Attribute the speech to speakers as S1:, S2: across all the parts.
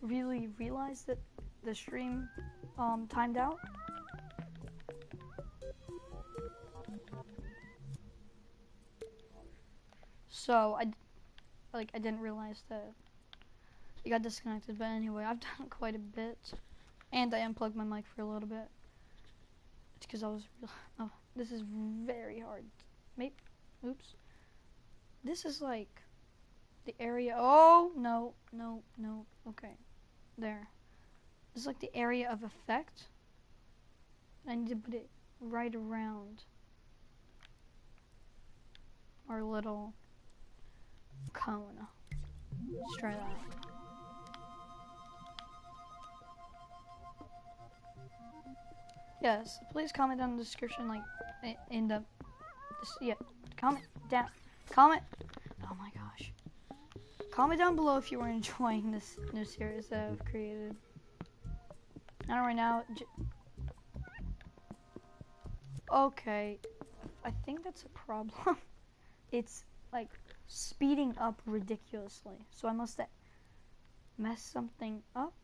S1: really realize that the stream timed out. So I didn't realize that it got disconnected. But anyway, I've done quite a bit, and I unplugged my mic for a little bit. It's because I was oh, this is very hard. Maybe, oops. This is like the area. Oh no. Okay, there. This is like the area of effect. I need to put it right around our little cone. Let's try that. Yes, please comment down in the description, like in the comment down. Comment. Oh my gosh. Comment down below if you were enjoying this new series that I've created. I don't right now. Okay, I think that's a problem. It's like speeding up ridiculously. So I must have messed something up.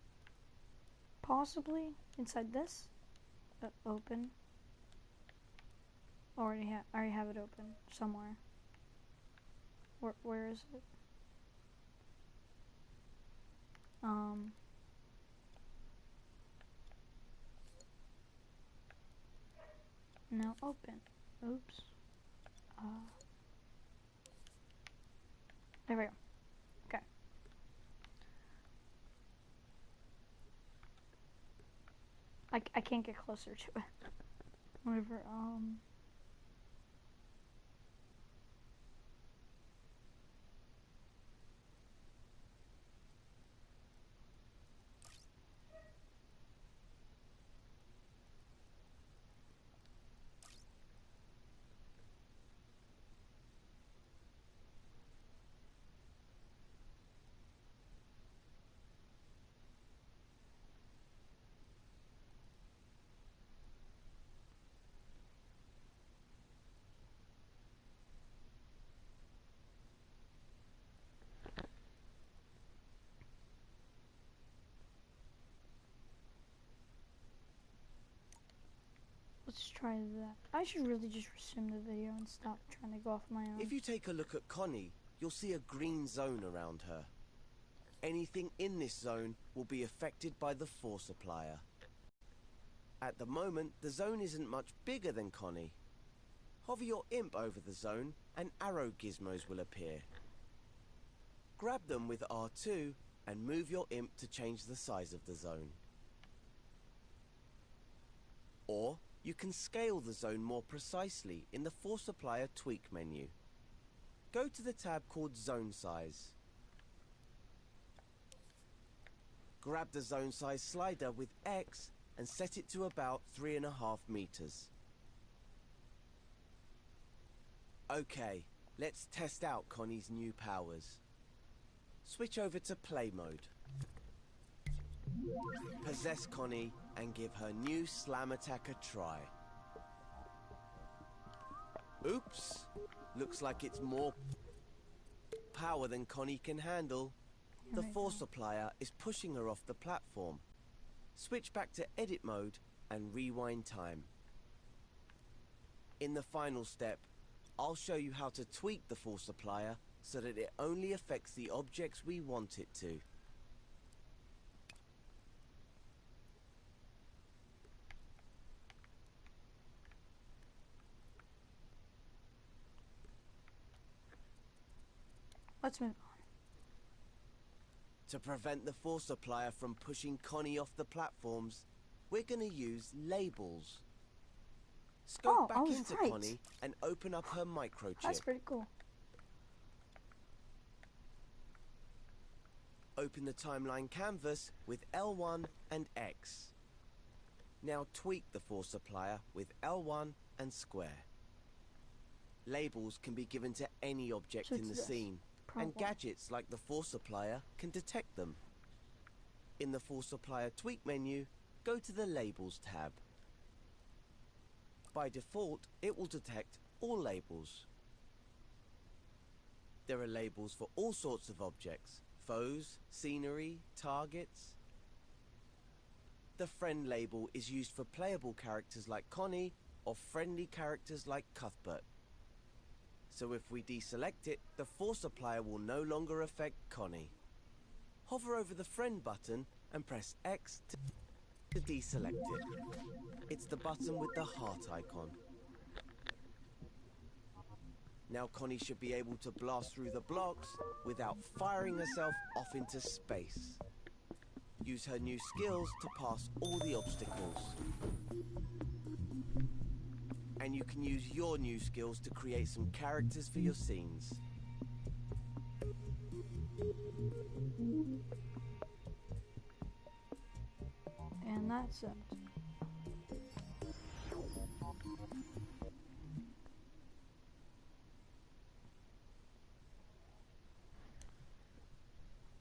S1: Possibly inside this. Open. I already have it open somewhere. Where is it? Now open. Oops. There we go. Okay. I can't get closer to it. Whatever. Let's try that. I should really just resume the video and stop trying to go off my own.
S2: If you take a look at Connie, you'll see a green zone around her. Anything in this zone will be affected by the Force Supplier. At the moment, the zone isn't much bigger than Connie. Hover your imp over the zone and arrow gizmos will appear. Grab them with R2 and move your imp to change the size of the zone. Or you can scale the zone more precisely in the Force Supplier tweak menu. Go to the tab called Zone Size. Grab the zone size slider with X and set it to about 3.5 meters. Okay, let's test out Connie's new powers. Switch over to play mode. Possess Connie and give her new slam attack a try. Oops, looks like it's more power than Connie can handle. The Force Supplier is pushing her off the platform. Switch back to edit mode and rewind time. In the final step, I'll show you how to tweak the Force Supplier so that it only affects the objects we want it to.
S1: Let's move on.
S2: To prevent the Force Supplier from pushing Connie off the platforms, we're going to use labels. Scope back into Connie and open up her microchip.
S1: That's pretty cool.
S2: Open the timeline canvas with L1 and X. Now tweak the Force Supplier with L1 and square. Labels can be given to any object in the scene, and gadgets like the Force Supplier can detect them. In the Force Supplier tweak menu, go to the Labels tab. By default, it will detect all labels. There are labels for all sorts of objects. foes, scenery, targets. The friend label is used for playable characters like Connie or friendly characters like Cuthbert. So if we deselect it, the force applier will no longer affect Connie. Hover over the friend button and press X to deselect it. It's the button with the heart icon. Now Connie should be able to blast through the blocks without firing herself off into space. Use her new skills to pass all the obstacles. And you can use your new skills to create some characters for your scenes.
S1: And that's it.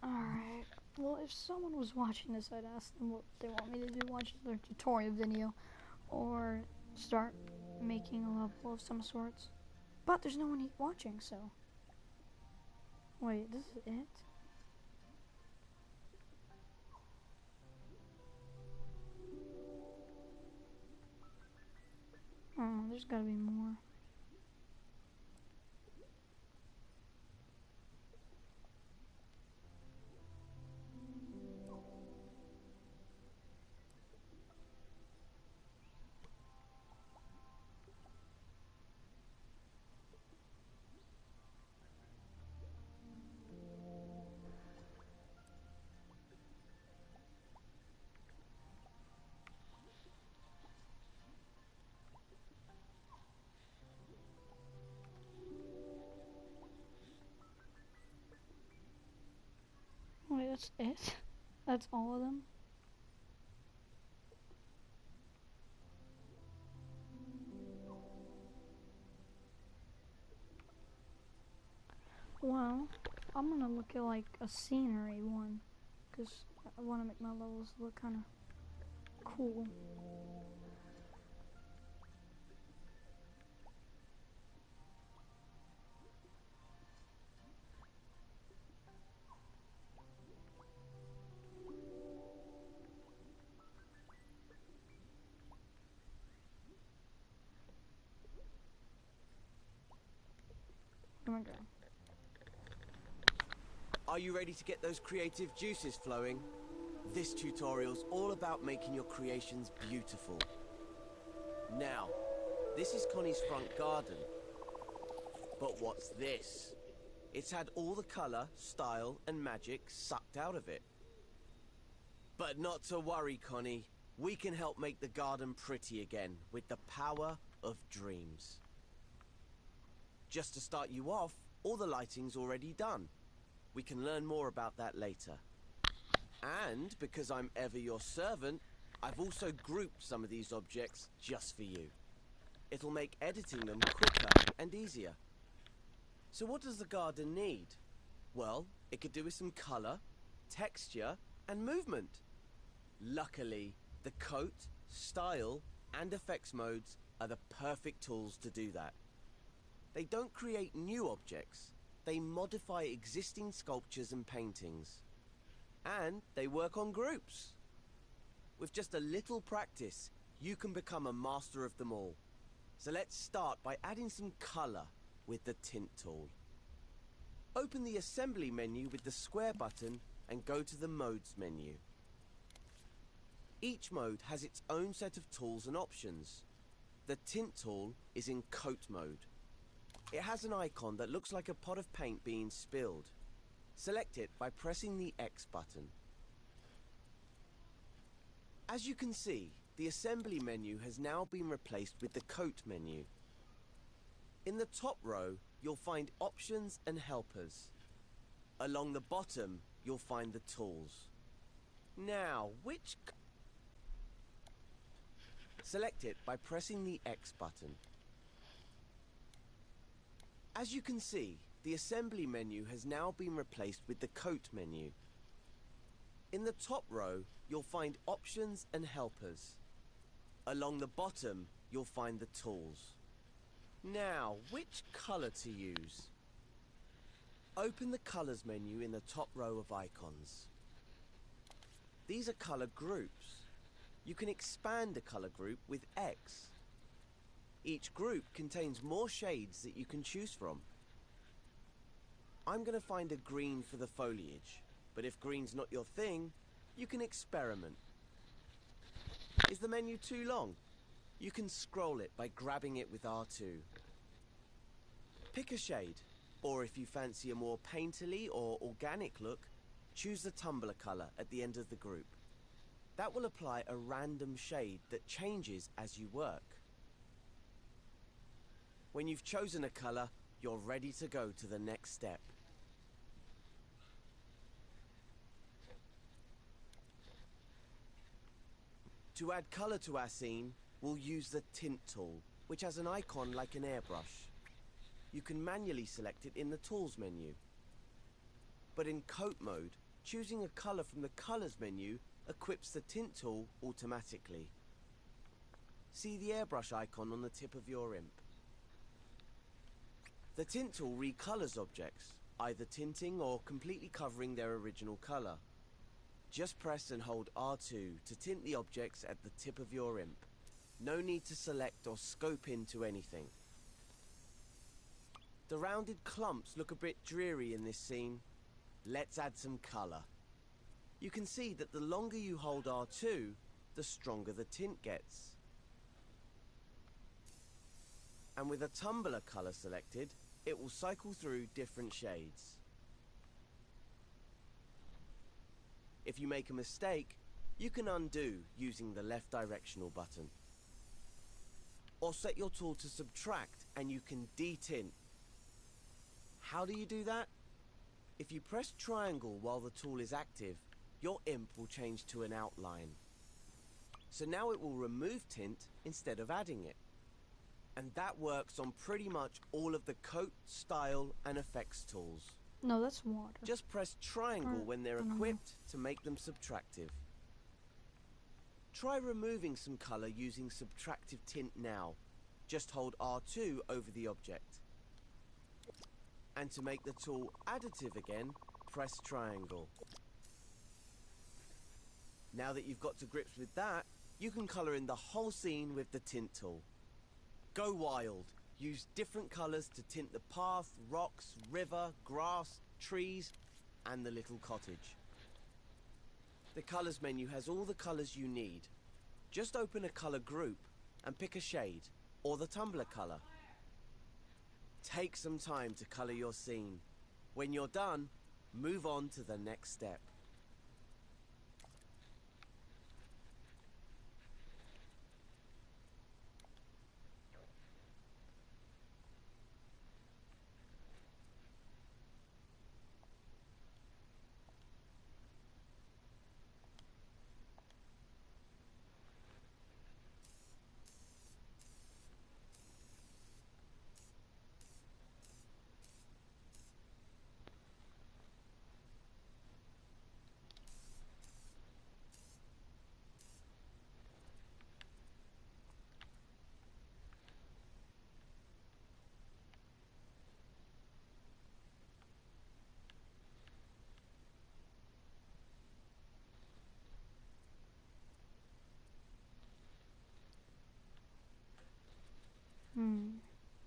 S1: Alright, well if someone was watching this, I'd ask them what they want me to do, watch another tutorial video, or start making a level of some sorts. But there's no one watching, so... Wait, this is it? Oh, there's gotta be more. Wait, that's it? That's all of them? Well, I'm gonna look at like a scenery one, because I want to make my levels look kind of cool. Oh my god.
S2: Are you ready to get those creative juices flowing? This tutorial's all about making your creations beautiful. Now, this is Connie's front garden. But what's this? It's had all the color, style, and magic sucked out of it. But not to worry, Connie. We can help make the garden pretty again with the power of dreams. Just to start you off, all the lighting's already done. We can learn more about that later. And because I'm ever your servant, I've also grouped some of these objects just for you. It'll make editing them quicker and easier. So what does the garden need? Well, it could do with some color, texture, and movement. Luckily, the coat, style, and effects modes are the perfect tools to do that. They don't create new objects. They modify existing sculptures and paintings. And they work on groups. With just a little practice, you can become a master of them all. So let's start by adding some color with the tint tool. Open the assembly menu with the square button and go to the modes menu. Each mode has its own set of tools and options. The tint tool is in coat mode. It has an icon that looks like a pot of paint being spilled. Select it by pressing the X button. As you can see, the assembly menu has now been replaced with the coat menu. In the top row, you'll find options and helpers. Along the bottom, you'll find the tools. Now, select it by pressing the X button. As you can see, the assembly menu has now been replaced with the coat menu. In the top row, you'll find options and helpers. Along the bottom, you'll find the tools. Now, which color to use? Open the Colors menu in the top row of icons. These are color groups. You can expand a color group with X. Each group contains more shades that you can choose from. I'm going to find a green for the foliage, but if green's not your thing, you can experiment. Is the menu too long? You can scroll it by grabbing it with R2. Pick a shade, or if you fancy a more painterly or organic look, choose the tumbler color at the end of the group. That will apply a random shade that changes as you work. When you've chosen a color, you're ready to go to the next step. To add color to our scene, we'll use the Tint tool, which has an icon like an airbrush. You can manually select it in the Tools menu. But in Coat mode, choosing a color from the Colors menu equips the Tint tool automatically. See the airbrush icon on the tip of your imp. The Tint tool recolors objects, either tinting or completely covering their original color. Just press and hold R2 to tint the objects at the tip of your imp. No need to select or scope into anything. The rounded clumps look a bit dreary in this scene. Let's add some color. You can see that the longer you hold R2, the stronger the tint gets. And with a tumbler color selected, it will cycle through different shades. If you make a mistake, you can undo using the left directional button. Or set your tool to subtract and you can detint. How do you do that? If you press triangle while the tool is active, your imp will change to an outline. So now it will remove tint instead of adding it. And that works on pretty much all of the coat, style, and effects tools.
S1: No, that's water.
S2: Just press triangle when they're equipped to make them subtractive. Try removing some color using subtractive tint now. Just hold R2 over the object. And to make the tool additive again, press triangle. Now that you've got to grips with that, you can color in the whole scene with the Tint tool. Go wild. Use different colors to tint the path, rocks, river, grass, trees, and the little cottage. The colors menu has all the colors you need. Just open a color group and pick a shade, or the tumbler color. Take some time to color your scene. When you're done, move on to the next step.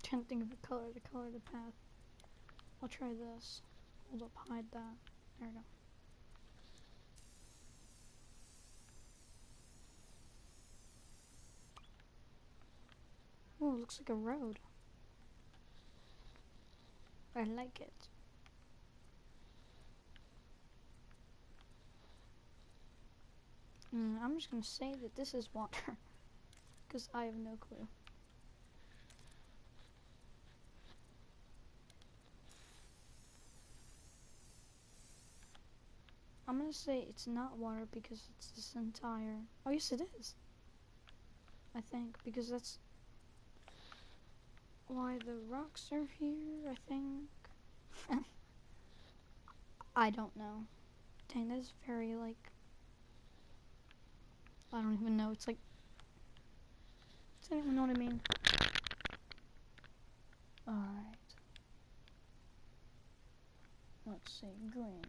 S1: Can't think of a color to color the path. I'll try this. Hold up, hide that. There we go. Oh, it looks like a road. I like it. I'm just gonna say that this is water, because I have no clue. I'm gonna say it's not water because it's this entire... Oh yes it is. I think, because that's why the rocks are here, I think. I don't know. Dang, that is very, like... I don't even know, it's like... I don't even know what I mean. Alright. Let's see, green.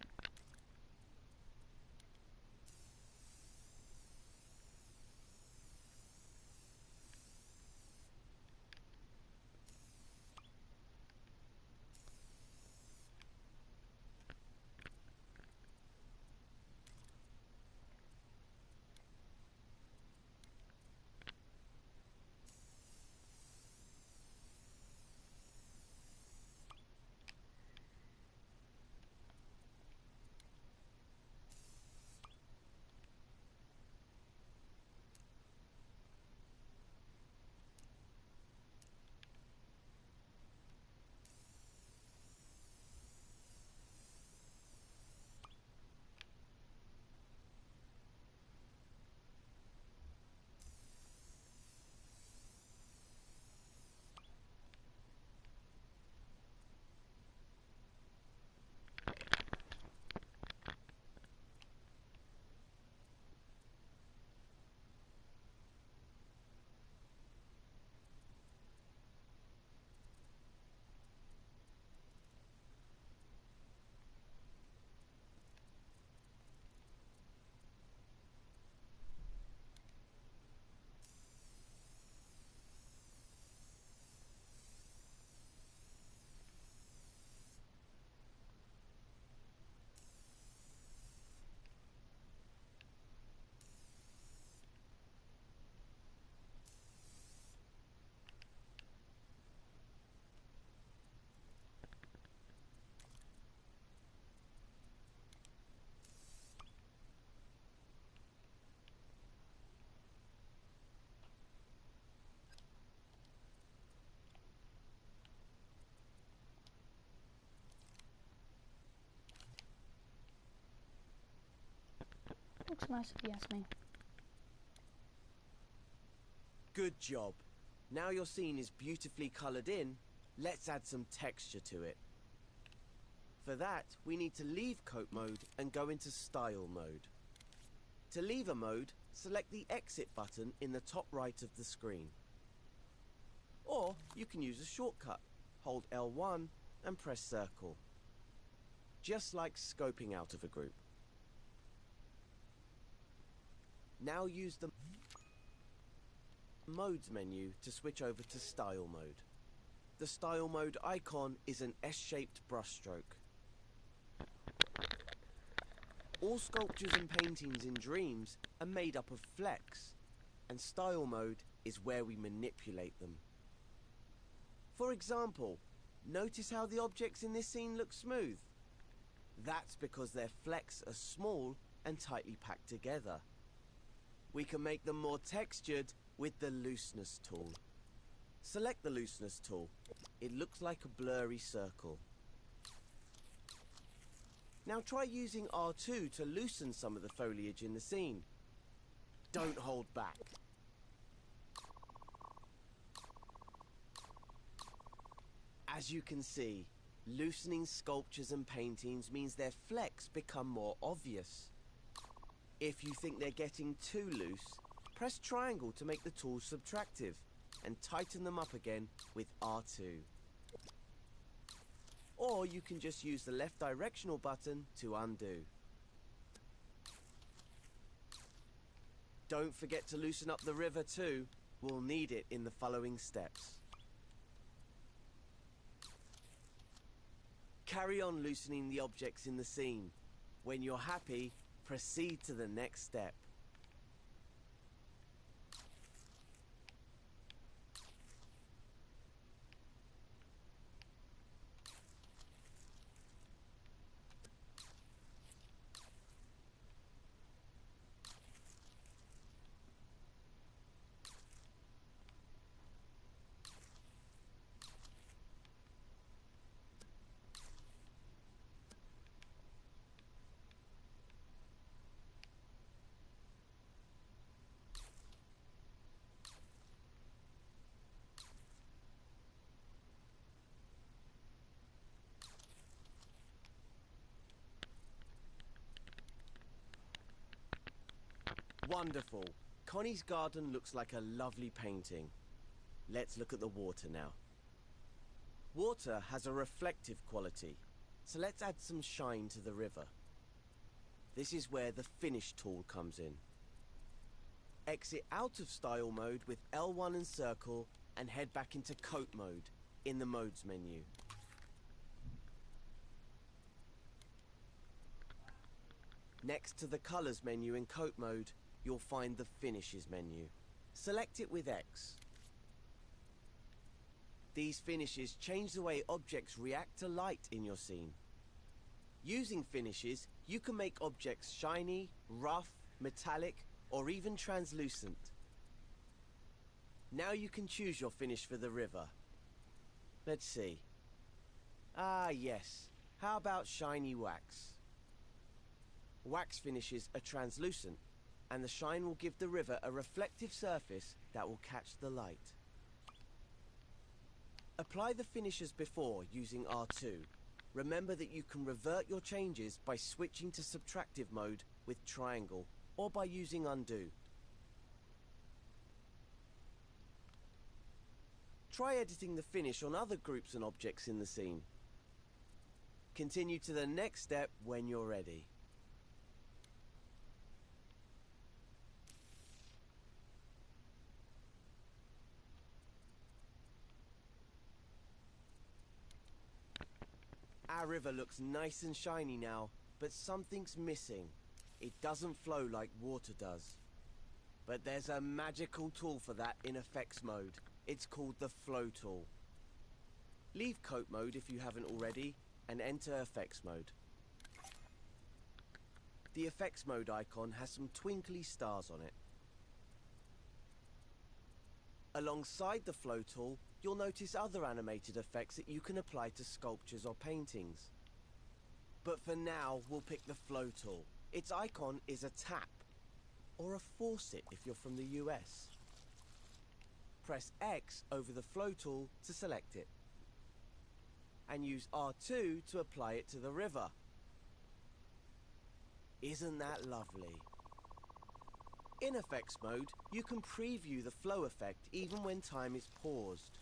S1: Looks nice if you ask me.
S2: Good job. Now your scene is beautifully coloured in, let's add some texture to it. For that, we need to leave coat mode and go into style mode. To leave a mode, select the exit button in the top right of the screen. Or you can use a shortcut. Hold L1 and press circle. Just like scoping out of a group. Now use the Modes menu to switch over to Style mode. The Style mode icon is an S-shaped brushstroke. All sculptures and paintings in Dreams are made up of flecks, and Style mode is where we manipulate them. For example, notice how the objects in this scene look smooth? That's because their flecks are small and tightly packed together. We can make them more textured with the Looseness tool. Select the Looseness tool. It looks like a blurry circle. Now try using R2 to loosen some of the foliage in the scene. Don't hold back. As you can see, loosening sculptures and paintings means their flecks become more obvious. If you think they're getting too loose, press triangle to make the tool subtractive and tighten them up again with R2. Or you can just use the left directional button to undo. Don't forget to loosen up the river too. We'll need it in the following steps. Carry on loosening the objects in the scene. When you're happy, proceed to the next step. Wonderful. Connie's garden looks like a lovely painting. Let's look at the water now. Water has a reflective quality. So let's add some shine to the river. This is where the Finish tool comes in. Exit out of Style mode with L1 and circle and head back into Coat mode in the Modes menu. Next to the Colors menu in Coat mode, you'll find the Finishes menu. Select it with X. These finishes change the way objects react to light in your scene. Using finishes, you can make objects shiny, rough, metallic, or even translucent. Now you can choose your finish for the river. Let's see. Ah, yes. How about shiny wax? Wax finishes are translucent, and the shine will give the river a reflective surface that will catch the light. Apply the finishes before using R2. Remember that you can revert your changes by switching to subtractive mode with triangle, or by using undo. Try editing the finish on other groups and objects in the scene. Continue to the next step when you're ready. Our river looks nice and shiny now, but something's missing. It doesn't flow like water does. But there's a magical tool for that in effects mode. It's called the Flow tool. Leave Coat mode if you haven't already, and enter effects mode. The effects mode icon has some twinkly stars on it. Alongside the Flow tool, you'll notice other animated effects that you can apply to sculptures or paintings. But for now, we'll pick the Flow tool. Its icon is a tap, or a faucet if you're from the US. Press X over the Flow tool to select it, and use R2 to apply it to the river. Isn't that lovely? In effects mode, you can preview the flow effect even when time is paused.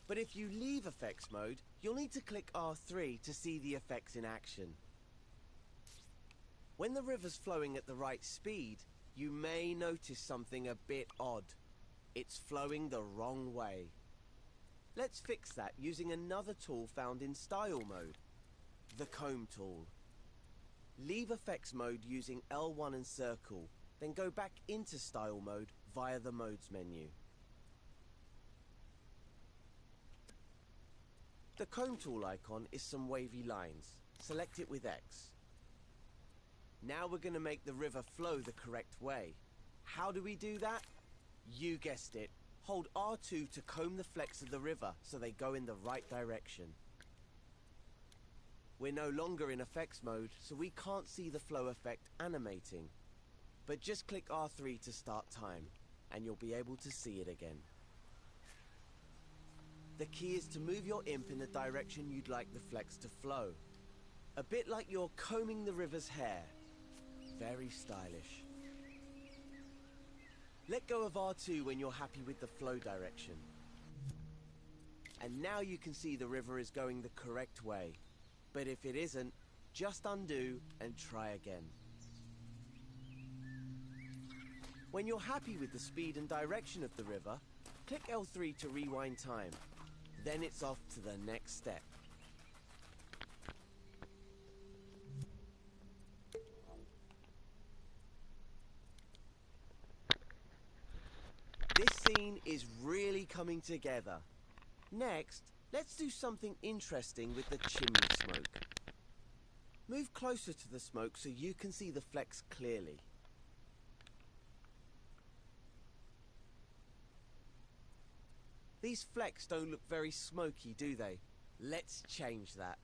S2: But if you leave effects mode, you'll need to click R3 to see the effects in action. When the river's flowing at the right speed, you may notice something a bit odd. It's flowing the wrong way. Let's fix that using another tool found in Style mode, the Comb tool. Leave effects mode using L1 and circle, then go back into Style mode via the Modes menu. The Comb tool icon is some wavy lines. Select it with X. Now we're going to make the river flow the correct way. How do we do that? You guessed it. Hold R2 to comb the flecks of the river so they go in the right direction. We're no longer in effects mode, so we can't see the flow effect animating. But just click R3 to start time, and you'll be able to see it again. The key is to move your imp in the direction you'd like the flecks to flow. A bit like you're combing the river's hair. Very stylish. Let go of R2 when you're happy with the flow direction. And now you can see the river is going the correct way. But if it isn't, just undo and try again. When you're happy with the speed and direction of the river, click L3 to rewind time. Then it's off to the next step. This scene is really coming together. Next, let's do something interesting with the chimney smoke. Move closer to the smoke so you can see the flecks clearly. These flecks don't look very smoky, do they? Let's change that.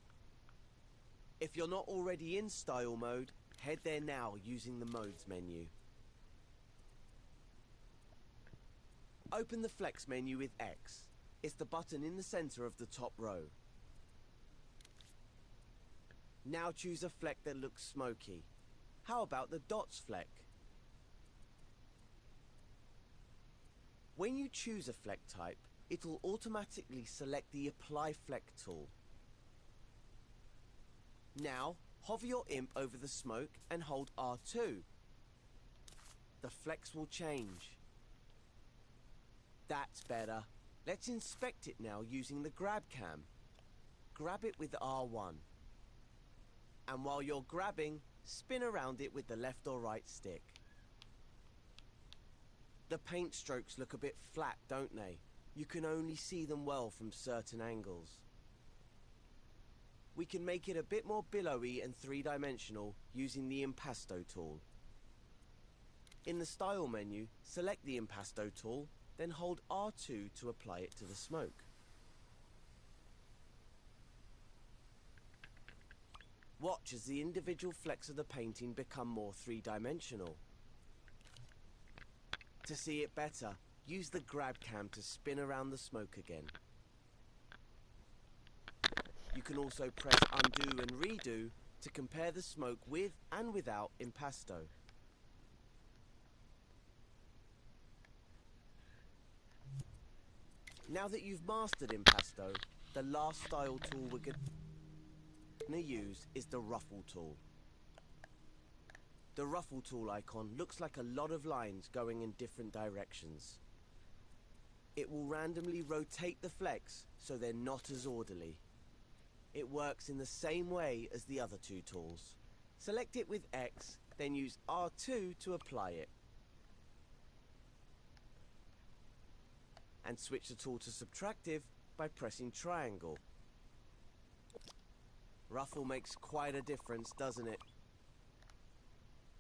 S2: If you're not already in Style mode, head there now using the Modes menu. Open the Flex menu with X. It's the button in the center of the top row. Now choose a fleck that looks smoky. How about the dots fleck? When you choose a fleck type, it'll automatically select the Apply Fleck tool. Now, hover your imp over the smoke and hold R2. The flex will change. That's better. Let's inspect it now using the grab cam. Grab it with R1. And while you're grabbing, spin around it with the left or right stick. The paint strokes look a bit flat, don't they? You can only see them well from certain angles. We can make it a bit more billowy and three-dimensional using the impasto tool. In the Style menu, select the impasto tool, then hold R2 to apply it to the smoke. Watch as the individual flecks of the painting become more three-dimensional. To see it better, use the grab cam to spin around the smoke again. You can also press undo and redo to compare the smoke with and without impasto. Now that you've mastered impasto, the last style tool we're going to use is the ruffle tool. The ruffle tool icon looks like a lot of lines going in different directions. It will randomly rotate the flecks so they're not as orderly. It works in the same way as the other two tools. Select it with X, then use R2 to apply it. And switch the tool to subtractive by pressing triangle. Ruffle makes quite a difference, doesn't it?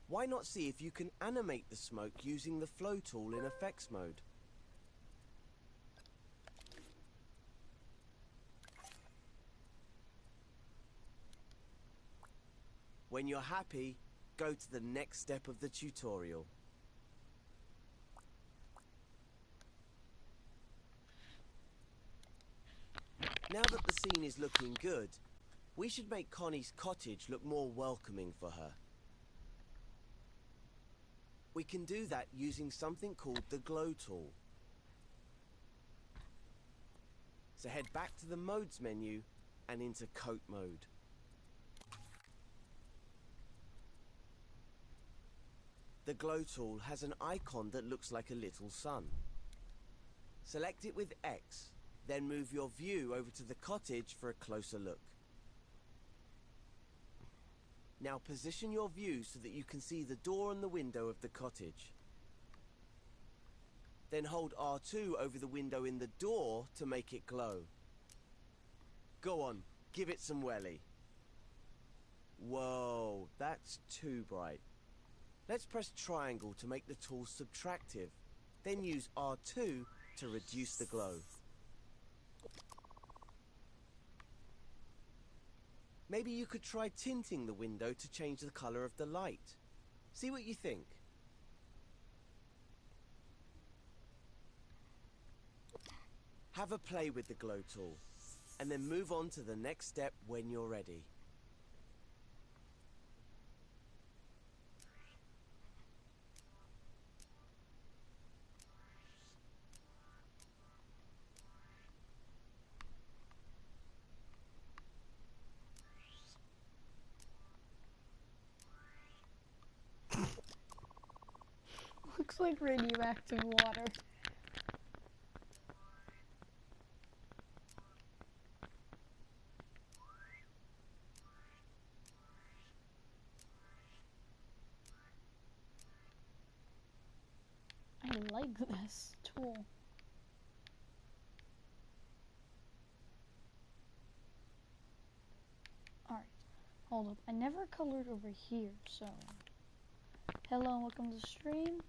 S2: Why not see if you can animate the smoke using the flow tool in effects mode? When you're happy, go to the next step of the tutorial. Now that the scene is looking good, we should make Connie's cottage look more welcoming for her. We can do that using something called the glow tool. So head back to the modes menu and into coat mode. The glow tool has an icon that looks like a little sun. Select it with X, then move your view over to the cottage for a closer look. Now position your view so that you can see the door and the window of the cottage. Then hold R2 over the window in the door to make it glow. Go on, give it some welly. Whoa, that's too bright. Let's press triangle to make the tool subtractive, then use R2 to reduce the glow. Maybe you could try tinting the window to change the color of the light. See what you think. Have a play with the glow tool, and then move on to the next step when you're ready.
S1: Looks like radioactive water. I like this tool. Alright, hold up. I never colored over here, so... Hello and welcome to the stream.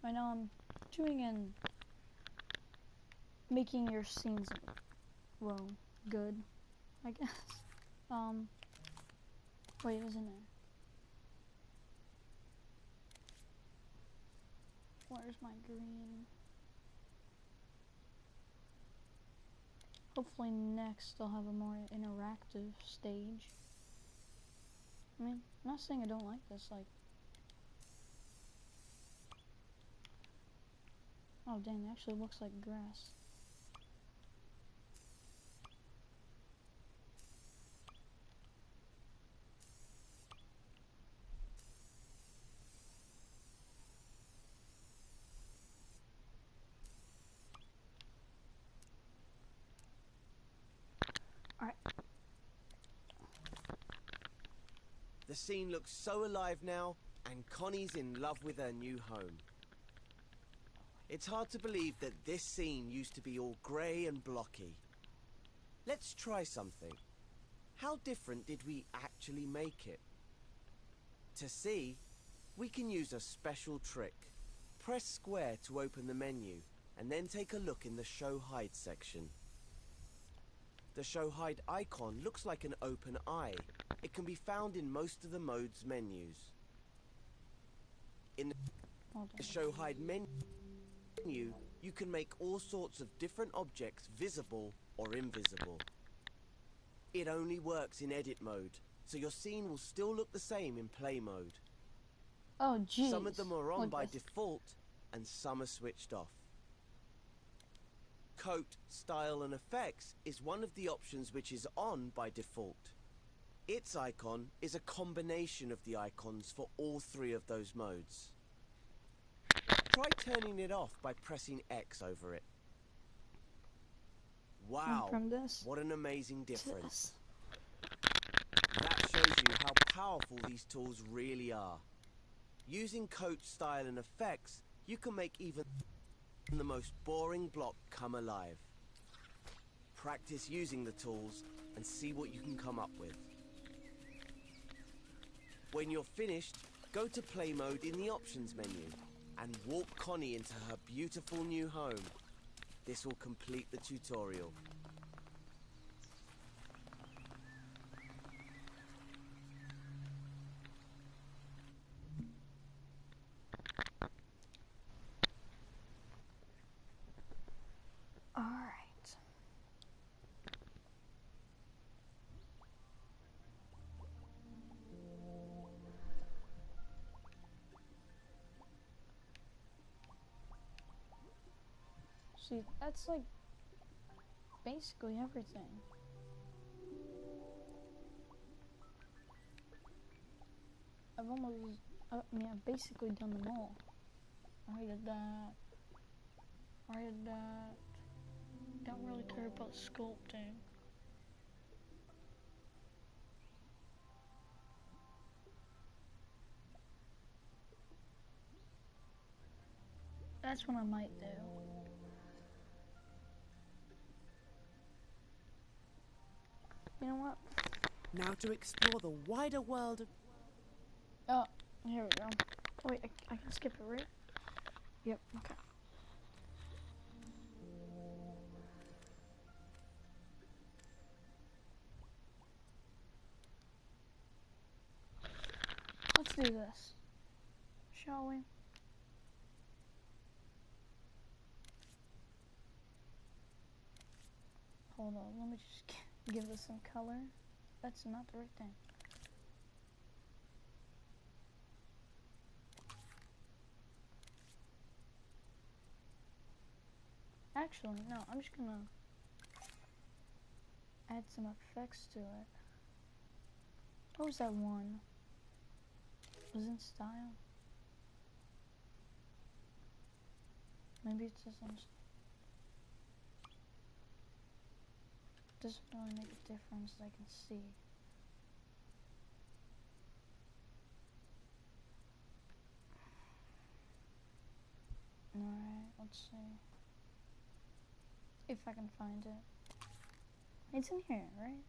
S1: Right now I'm doing and making your scenes, well, good, I guess. Wait, isn't it? Where's my green? Hopefully next I'll have a more interactive stage. I mean, I'm not saying I don't like this, like... Oh dang, it actually looks like grass.
S2: The scene looks so alive now, and Connie's in love with her new home. It's hard to believe that this scene used to be all grey and blocky. Let's try something. How different did we actually make it? To see, we can use a special trick. Press square to open the menu, and then take a look in the Show Hide section. The Show Hide icon looks like an open eye. It can be found in most of the mode's menus. In the Show Hide menu, you can make all sorts of different objects visible or invisible. It only works in edit mode, so your scene will still look the same in play mode.
S1: Oh, jeez.
S2: Some of them are on by default, and some are switched off. Coat, Style and Effects is one of the options which is on by default. Its icon is a combination of the icons for all three of those modes. Try turning it off by pressing X over it. Wow,
S1: from this
S2: what an amazing difference.
S1: this.
S2: That shows you how powerful these tools really are. Using Coat, Style and Effects, you can make even the most boring block come alive. Practice using the tools and see what you can come up with. When you're finished, go to play mode in the options menu and walk Connie into her beautiful new home. This will complete the tutorial.
S1: All right. See, that's like basically everything. I've basically done them all. I did that. I did that. Don't really care about sculpting. That's what I might do. You know what?
S3: Now to explore the wider world of...
S1: Oh, here we go. Wait, I can skip it, right? Yep, okay. Let's do this. Shall we? Hold on, let me just give this some color. That's not the right thing. Actually, no, I'm just gonna add some effects to it. What was that one? Was in style? Maybe it says on. Doesn't really make a difference that I can see. Alright, let's see. If I can find it. It's in here, right?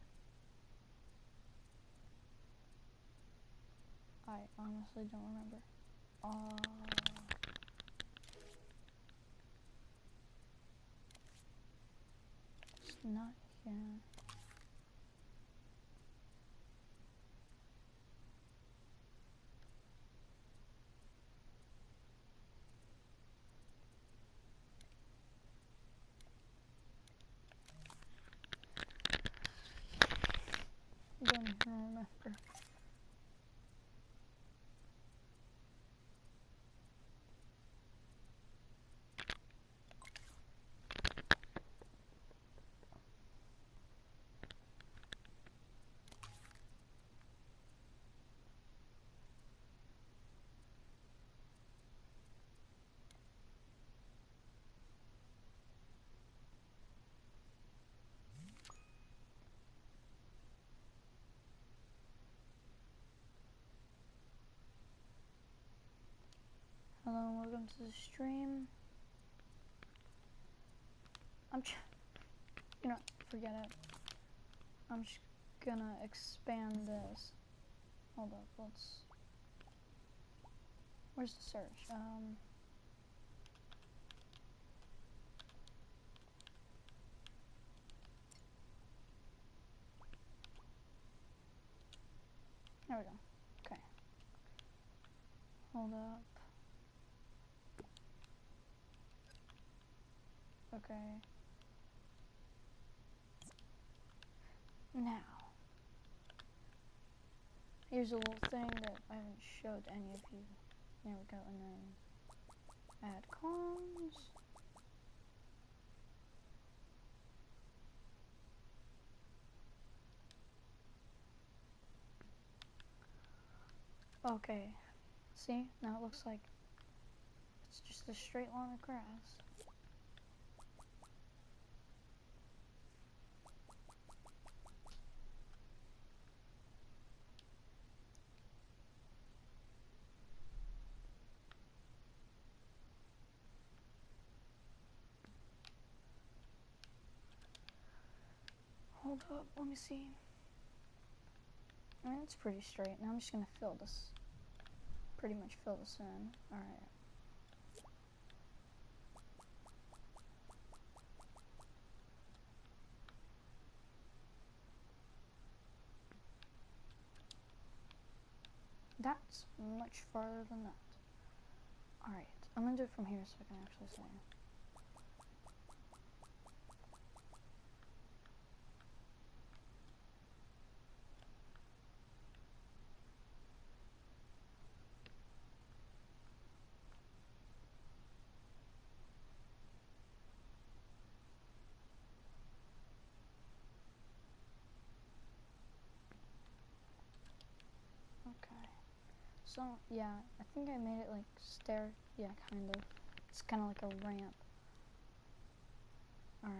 S1: I honestly don't remember. It's not here. I don't even remember. Hello, welcome to the stream. You know, forget it. I'm just gonna expand this. Hold up, where's the search? There we go. Okay. Hold up. Okay. Now, here's a little thing that I haven't showed any of you. There we go, and then add clones. Okay. See? Now it looks like it's just a straight line of grass. Hold up, let me see. I mean, it's pretty straight. Now I'm just gonna fill this. Pretty much fill this in. Alright. That's much farther than that. Alright, I'm gonna do it from here so I can actually see. Okay. So, yeah, I think I made it like stair. Yeah, kind of. It's kind of like a ramp. Alright.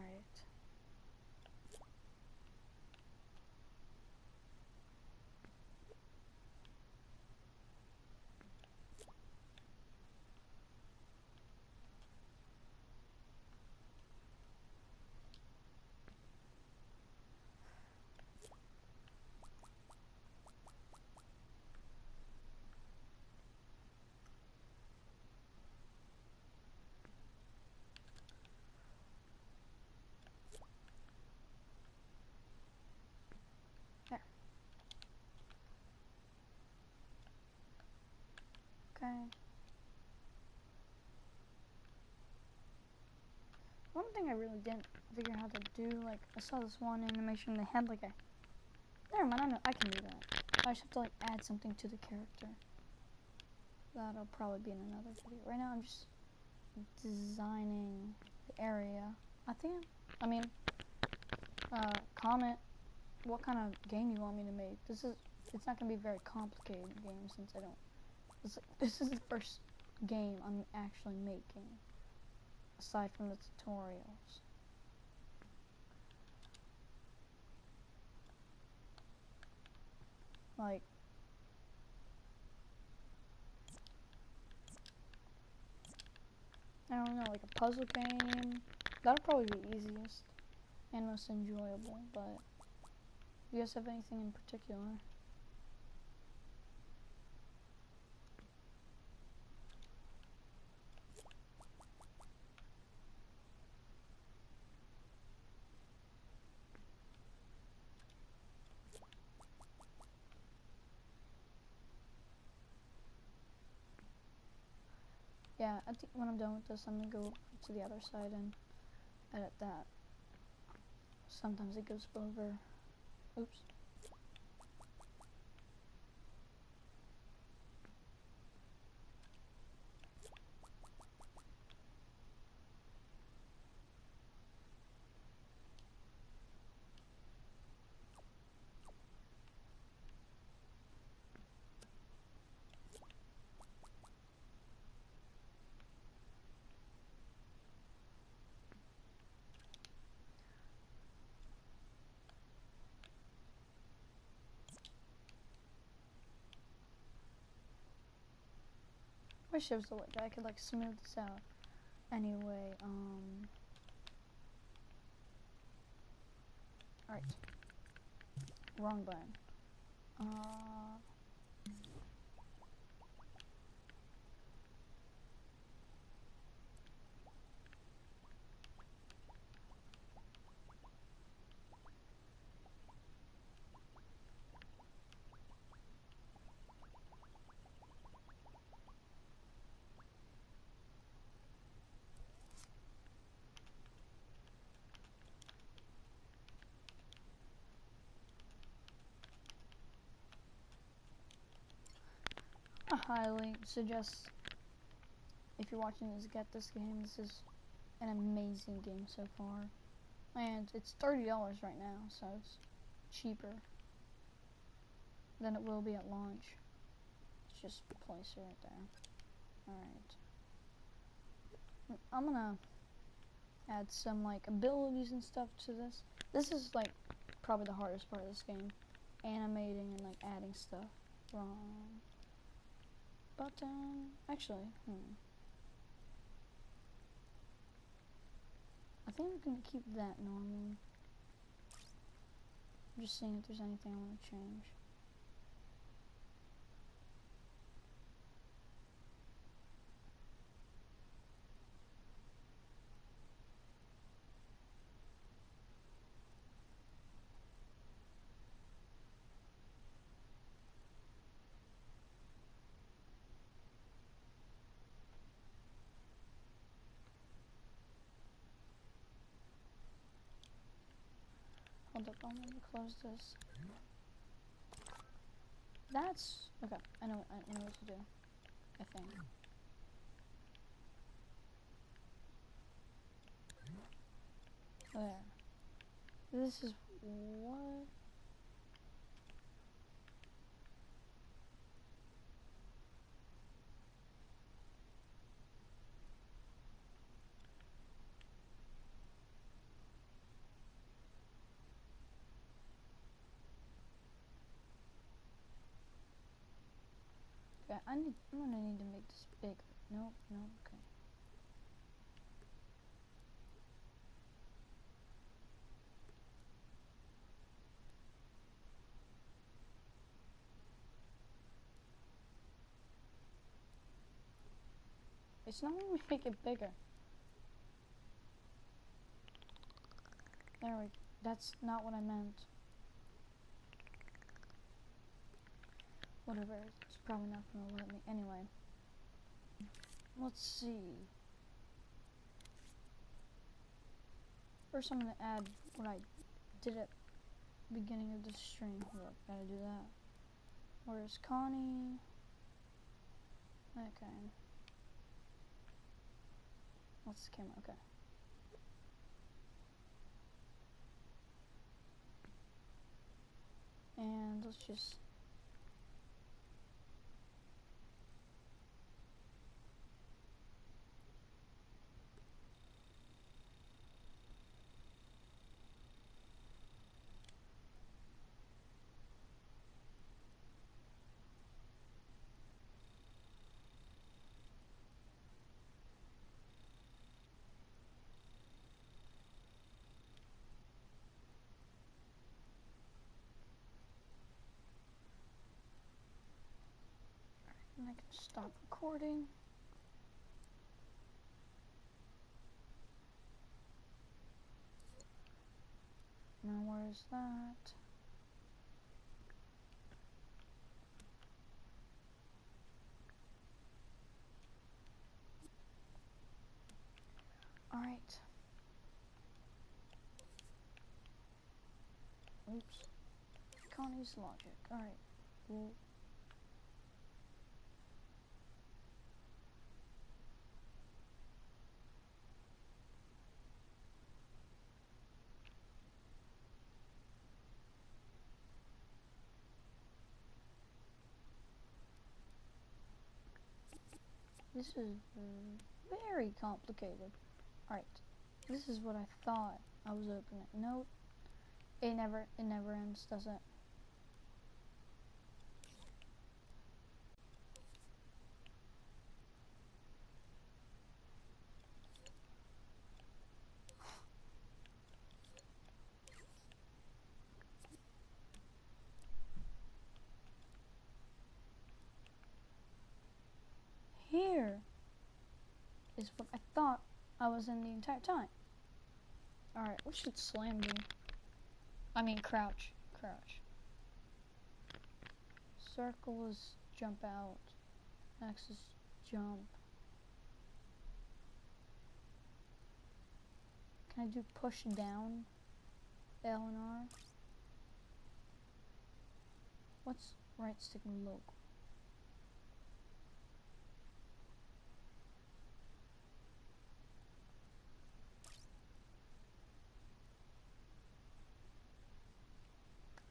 S1: There. Okay. One thing I really didn't figure out how to do, like, I saw this one animation, they had like a... Never mind, I can do that. I just have to like add something to the character. That'll probably be in another video. Right now I'm just designing the area. Comment what kind of game you want me to make. It's not gonna be a very complicated game since I don't, this is the first game I'm actually making, aside from the tutorials. Like, I don't know, like a puzzle game. That'll probably be easiest and most enjoyable, but you guys have anything in particular? Yeah, I think when I'm done with this, I'm gonna go to the other side and edit that. Sometimes it goes over. Oops. Wish there was a way that I could like smooth this out. Anyway, alright. Wrong button. I highly suggest, if you're watching this, get this game. This is an amazing game so far. And it's $30 right now, so it's cheaper than it will be at launch. Let's just place it right there. Alright. I'm gonna add some like abilities and stuff to this. This is like probably the hardest part of this game. Animating and like adding stuff. Wrong button. Actually, I think I'm gonna keep that normal. I'm just seeing if there's anything I want to change. Hold up, I'm gonna close this. That's okay. I know what to do. I think. There. This is what. Okay, I'm gonna need to make this bigger. Nope, okay. It's not gonna make it bigger. There we go. That's not what I meant. Whatever, it's probably not gonna let me. Anyway. Let's see. First I'm gonna add what I did at the beginning of the stream. Hold up, gotta do that. Where's Connie? Okay. What's the camera? Okay. And let's just and I can stop recording. Now where's that? Alright. Oops. Connie's logic. Alright. Well, this is very complicated. Alright. This is what I thought I was opening. Nope. It never ends, does it? is what I thought I was in the entire time. Alright, we should slam you. I mean crouch. Crouch. Circle is jump out. X is jump. Can I do push down? L and R? What's right stick logo?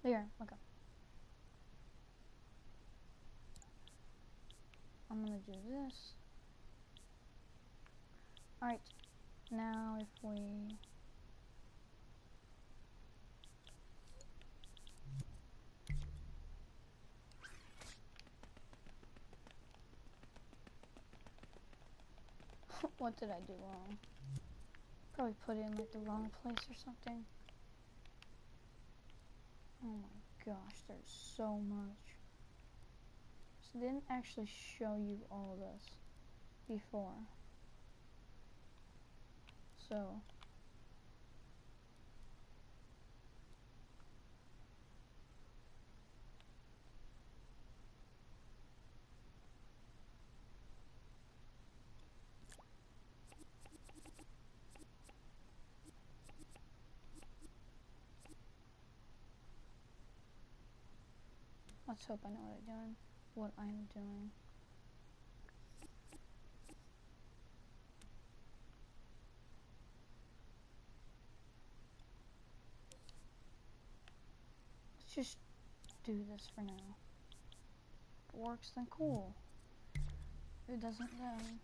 S1: There, okay. I'm gonna do this. Alright, now if we... What did I do wrong? Probably put it in like the wrong place or something. Oh my gosh, there's so much. So they didn't actually show you all this before. So let's hope I know what I'm doing. Let's just do this for now. If it works, then cool. If it doesn't, then...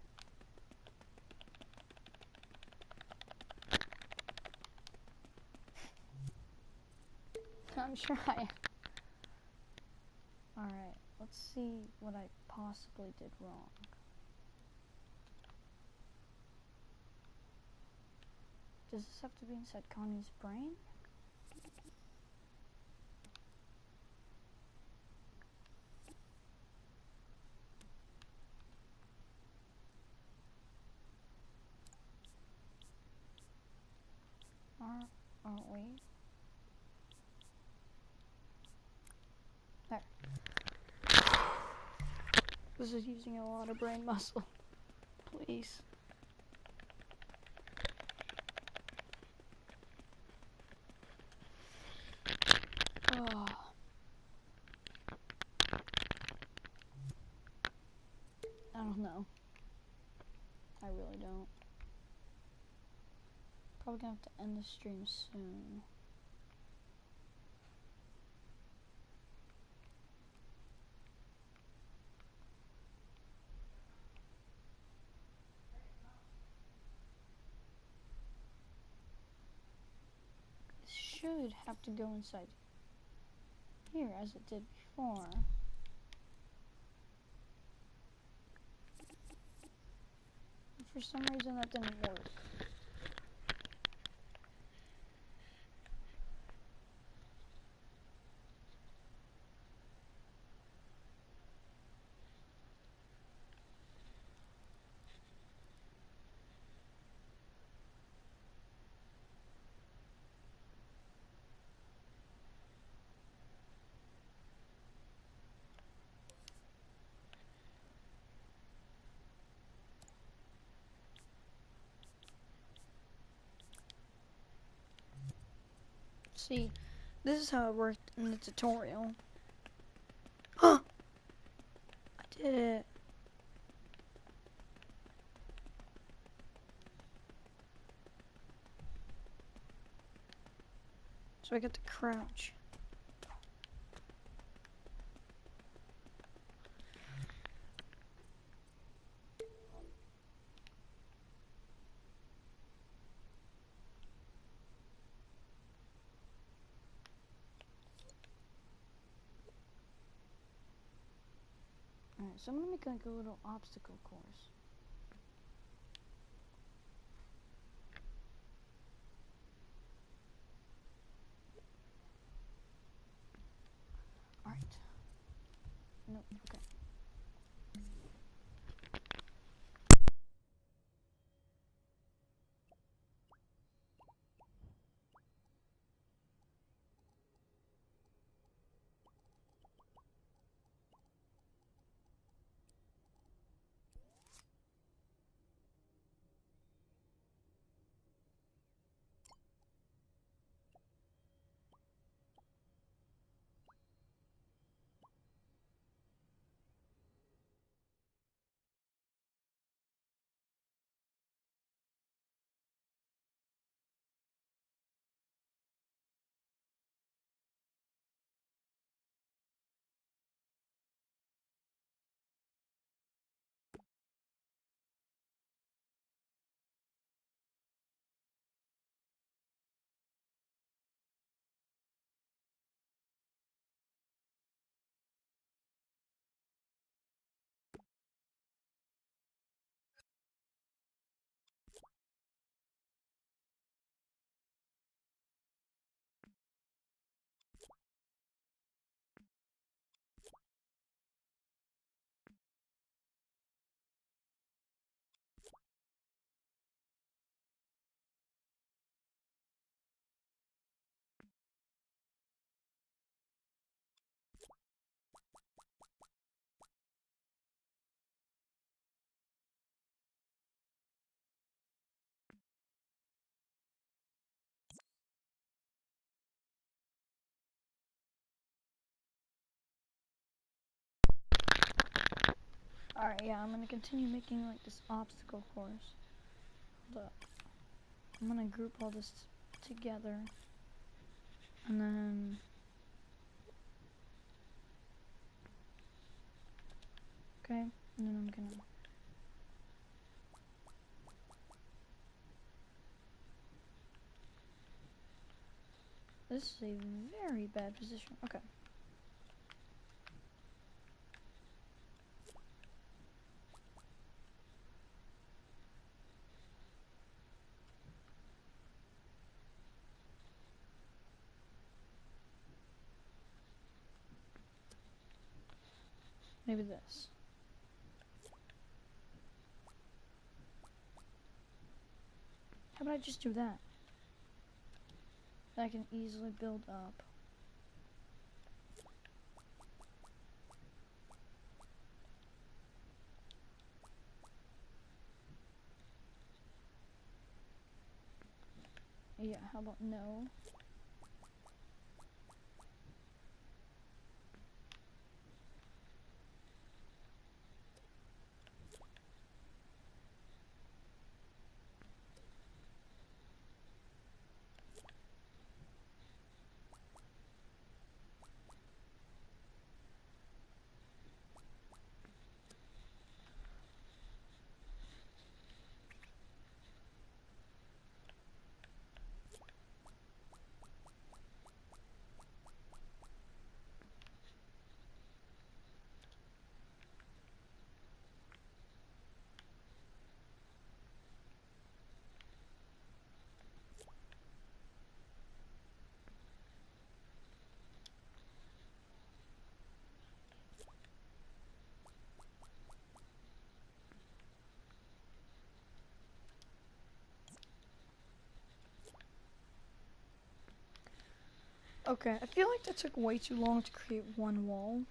S1: I'm trying. Alright, let's see what I possibly did wrong. Does this have to be inside Connie's brain? Aren't we? There. This is using a lot of brain muscle. Please. Oh. I don't know. I really don't. Probably gonna have to end the stream soon. This should have to go inside here as it did before. For some reason that didn't work. See, this is how it worked in the tutorial. Huh! I did it. So I got to crouch. Alright, so I'm gonna make like a little obstacle course. Alright. Nope, okay. Alright, yeah, I'm gonna continue making like this obstacle course. Hold up. I'm gonna group all this together. And then... Okay, and then I'm gonna... This is a very bad position. Okay. Maybe this. How about I just do that? That can easily build up. Yeah, how about no? Okay, I feel like that took way too long to create one wall.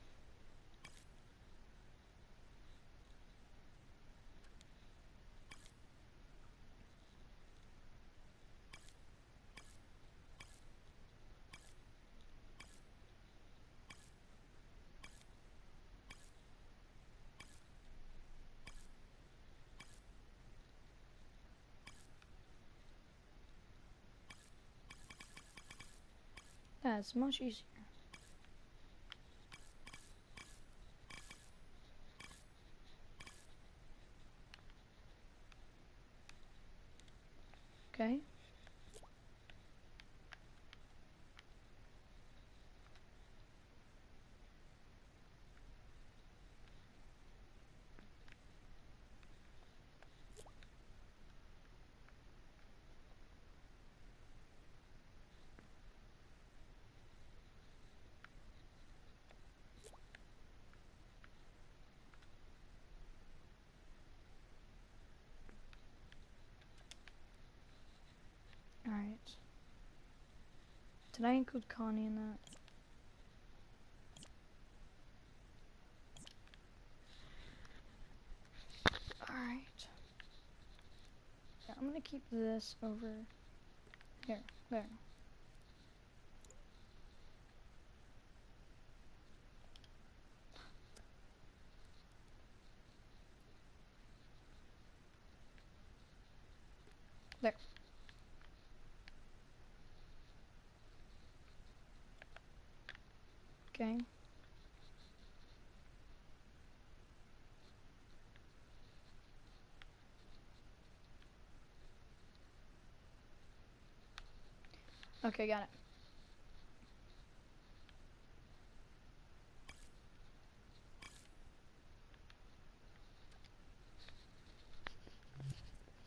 S1: That's much easier. Okay. Alright. Did I include Connie in that? Alright. Yeah, I'm gonna keep this over here. There. There. Okay. Okay, got it.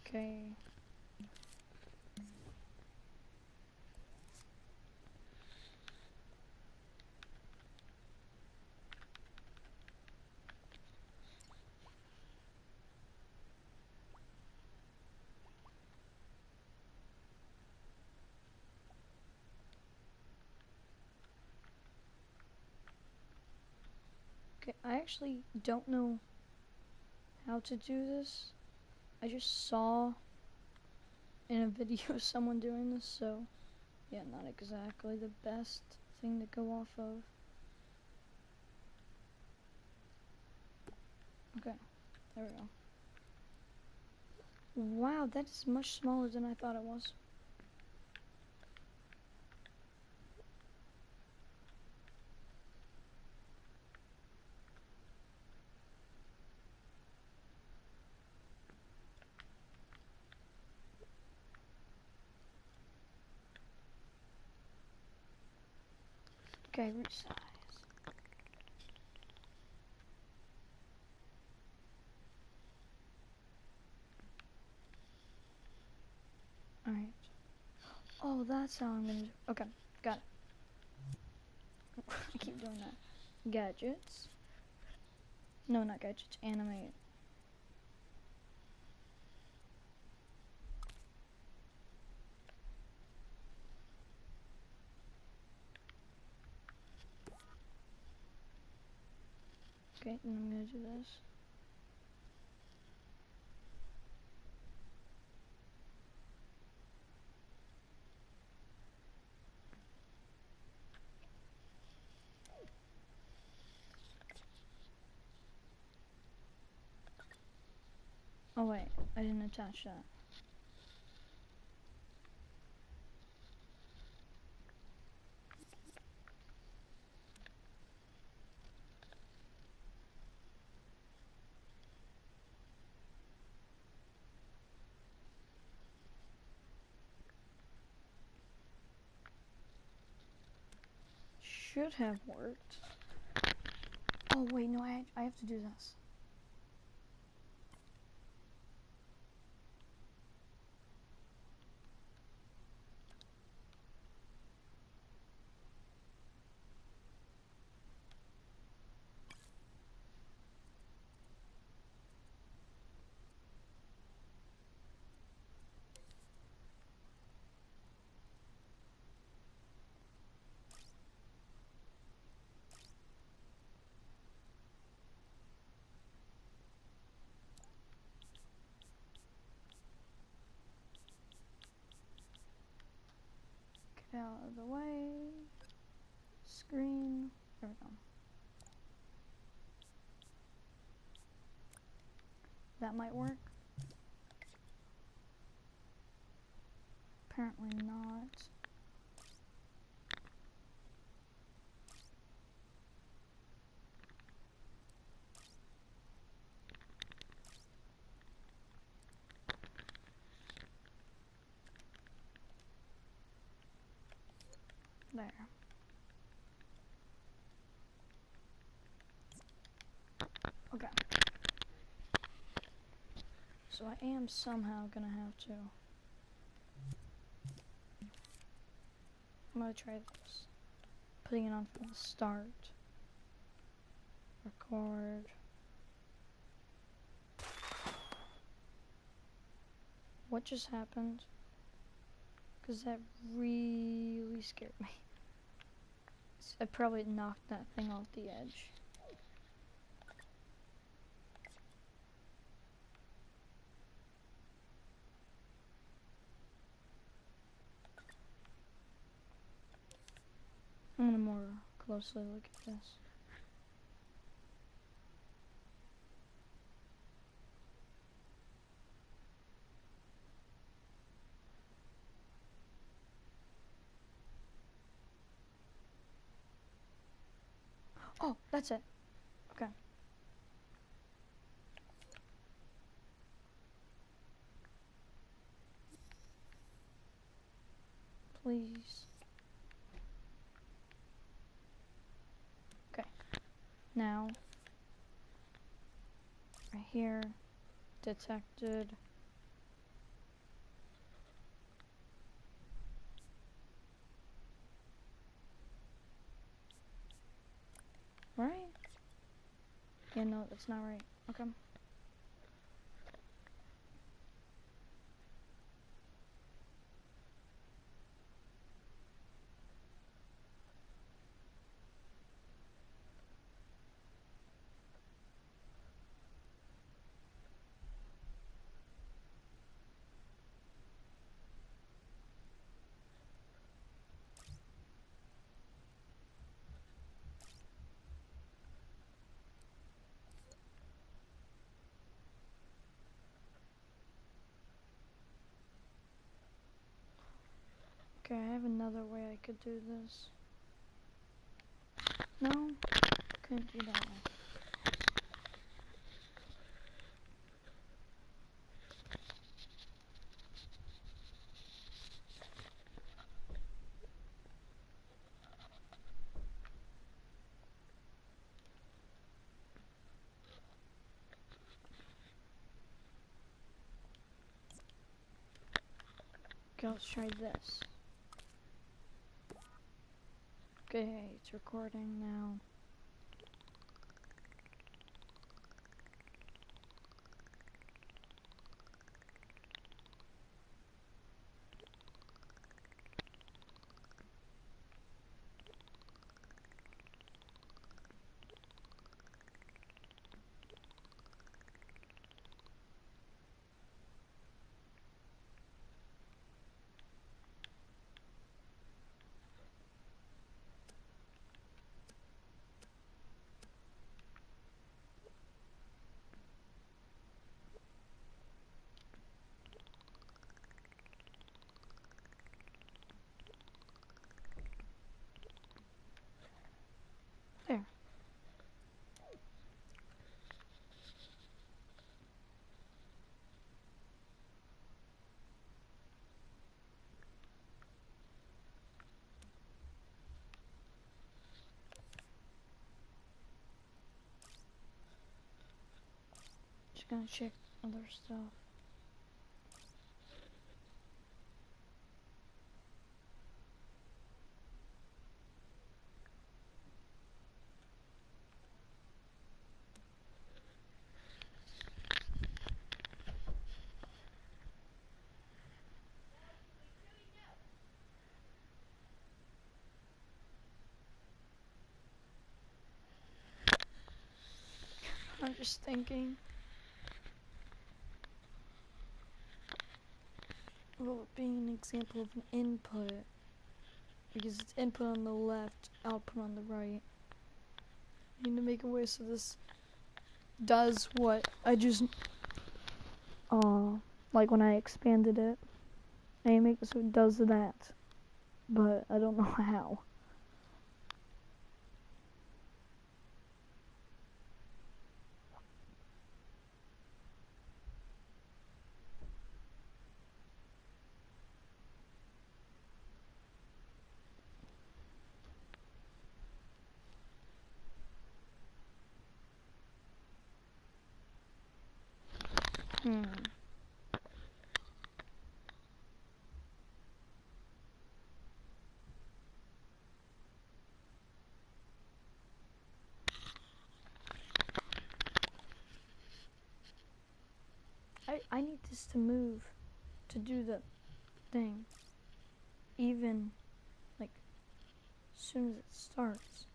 S1: Okay. Okay, I actually don't know how to do this. I just saw in a video someone doing this, so yeah, not exactly the best thing to go off of. Okay. There we go. Wow, that is much smaller than I thought it was. Okay, resize. Alright. Oh, that's how I'm gonna do. Okay, got it. I keep doing that. Gadgets. No, not gadgets. Animate. Okay, and I'm gonna do this. Oh wait, I didn't attach that. Should have worked. Oh wait, no, I have to do this. Get out of the way. Screen. There we go. That might work. Apparently not. There. Okay. So I am somehow gonna have to. I'm gonna try this. Putting it on from the start. Record. What just happened? Because that really scared me. I probably knocked that thing off the edge. I'm gonna more closely look at this. Oh, that's it. Okay. Please. Okay. Now, right here, detected. Right? Yeah, no, that's not right. Okay. Okay, I have another way I could do this. No, couldn't do that way. Okay, let's try this. Okay, it's recording now. There. Just gonna check other stuff. I'm just thinking. Will it be an example of an input? Because it's input on the left, output on the right. I need to make a way so this does what I just, like when I expanded it. I need to make it so it does that. But I don't know how. I need this to move to do the thing. Even, like, as soon as it starts.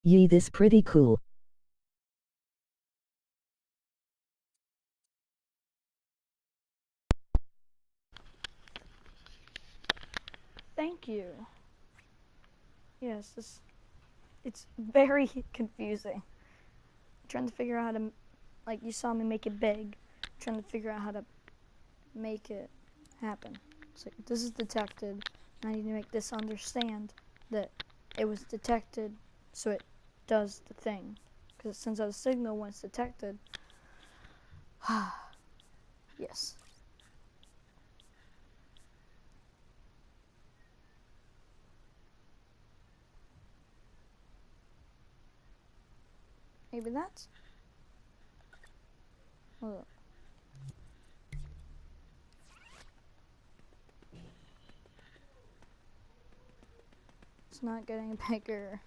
S4: Yee, this pretty cool.
S1: Thank you. Yes, it's very confusing. I'm trying to figure out how to, like, you saw me make it big. I'm trying to figure out how to make it happen. It's like, this is detected. I need to make this understand that it was detected, so it does the thing. Because it sends out a signal when it's detected. Yes. Maybe that's... Ugh. It's not getting bigger.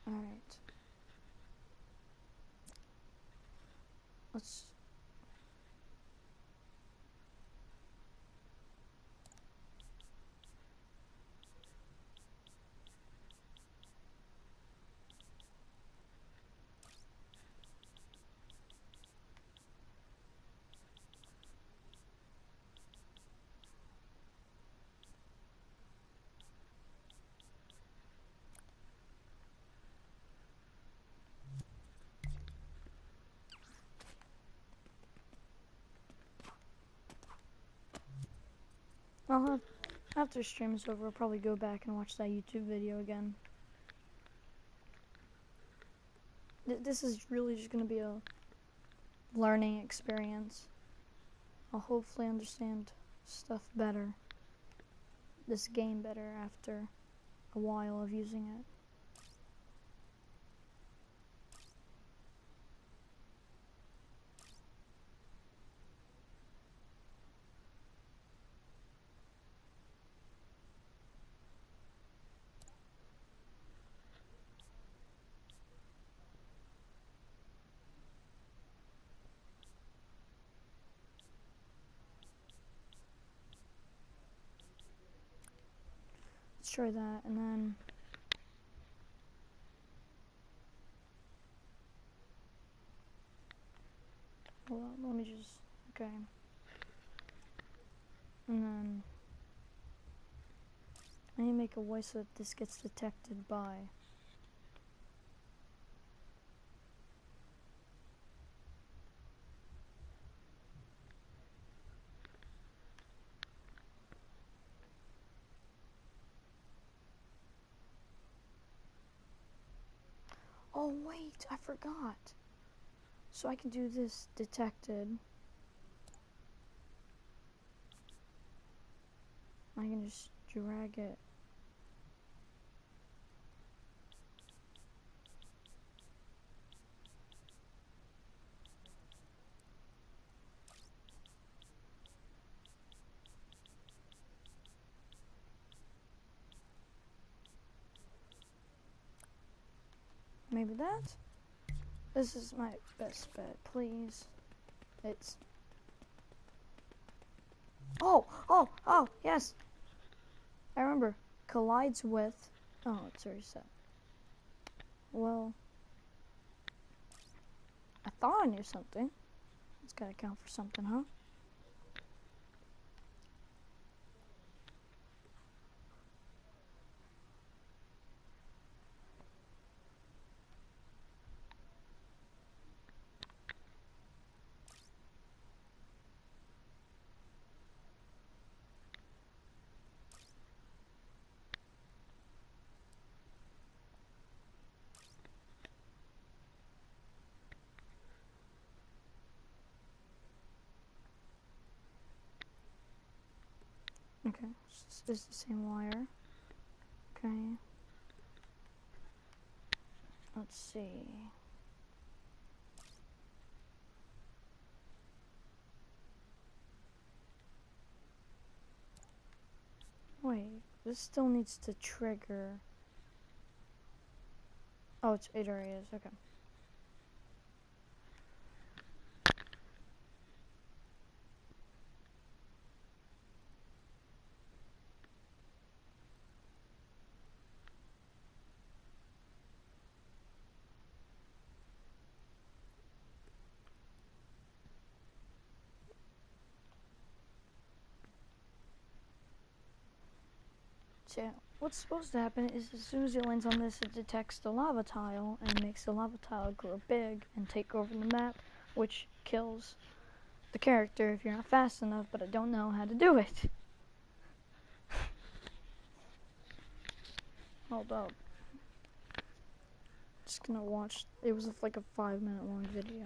S1: Alright. Let's... after stream is over, I'll probably go back and watch that YouTube video again. This is really just going to be a learning experience. I'll hopefully understand stuff better, this game better, after a while of using it. Let's try that, and then... Hold on, let me just... Okay. And then... I need to make a way so that this gets detected by... Oh wait, I forgot. So I can do this detected. I can just drag it. Maybe that? This is my best bet, please. It's... Oh, yes! I remember. Collides with... Oh, it's already set. Well... I thought I knew something. It's gotta count for something, huh? Okay, this is the same wire. Okay. Let's see. Wait, this still needs to trigger. Oh, it already is, okay. So yeah, what's supposed to happen is as soon as it lands on this, it detects the lava tile and makes the lava tile grow big and take over the map, which kills the character if you're not fast enough, but I don't know how to do it. Hold up. Just gonna watch, it was like a 5-minute long video.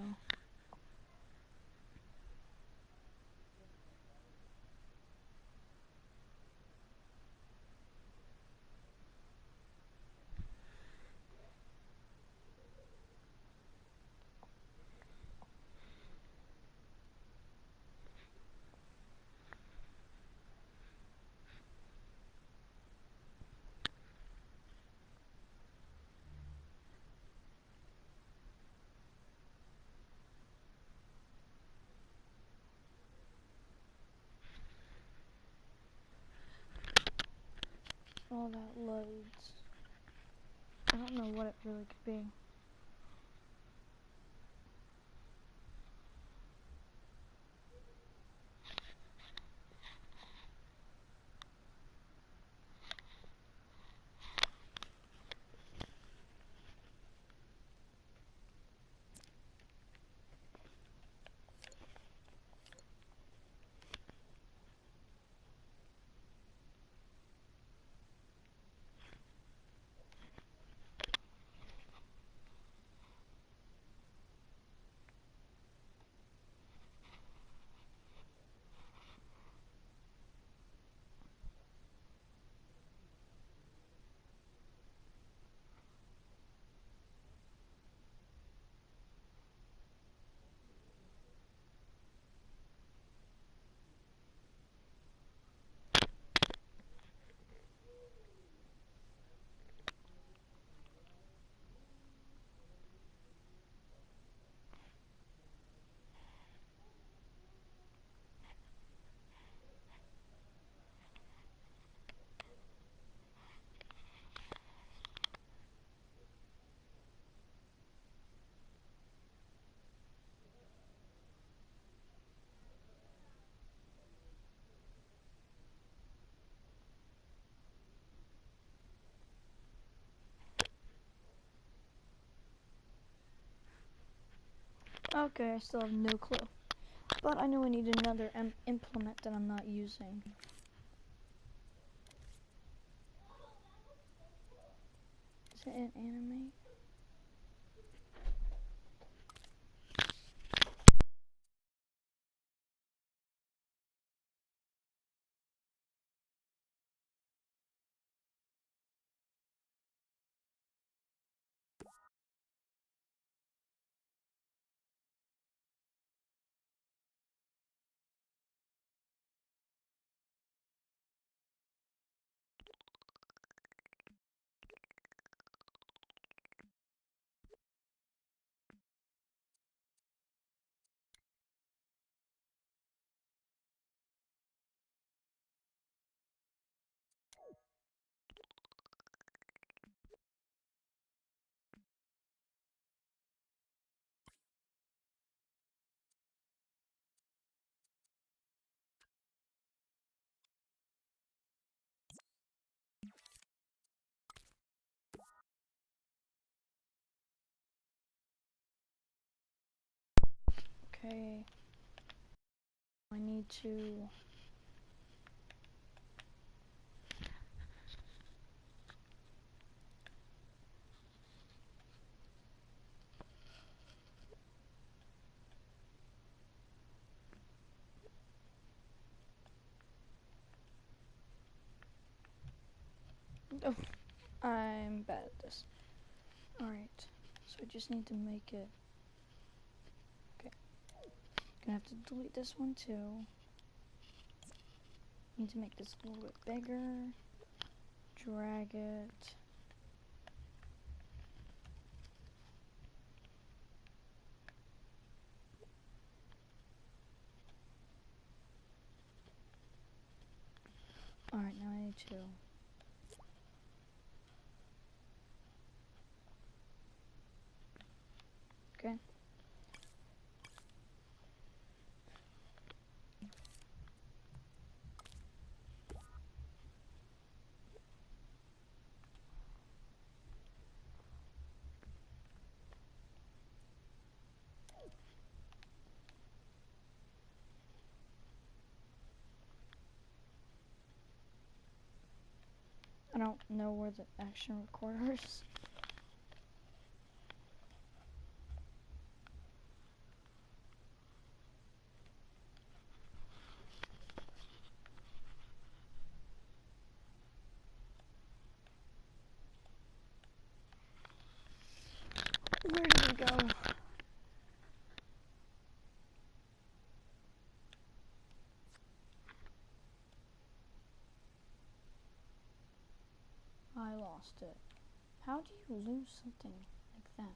S1: All that loads. I don't know what it really could be. Okay, I still have no clue. But I know I need another implement that I'm not using. Is it an animate? Okay. I need to... Oh, I'm bad at this. Alright. So I just need to make it... Okay. Gonna have to delete this one too. Need to make this a little bit bigger. Drag it. Alright, now I need to... Okay. I don't know where the action recorder is. Where did it go? I lost it. How do you lose something like that?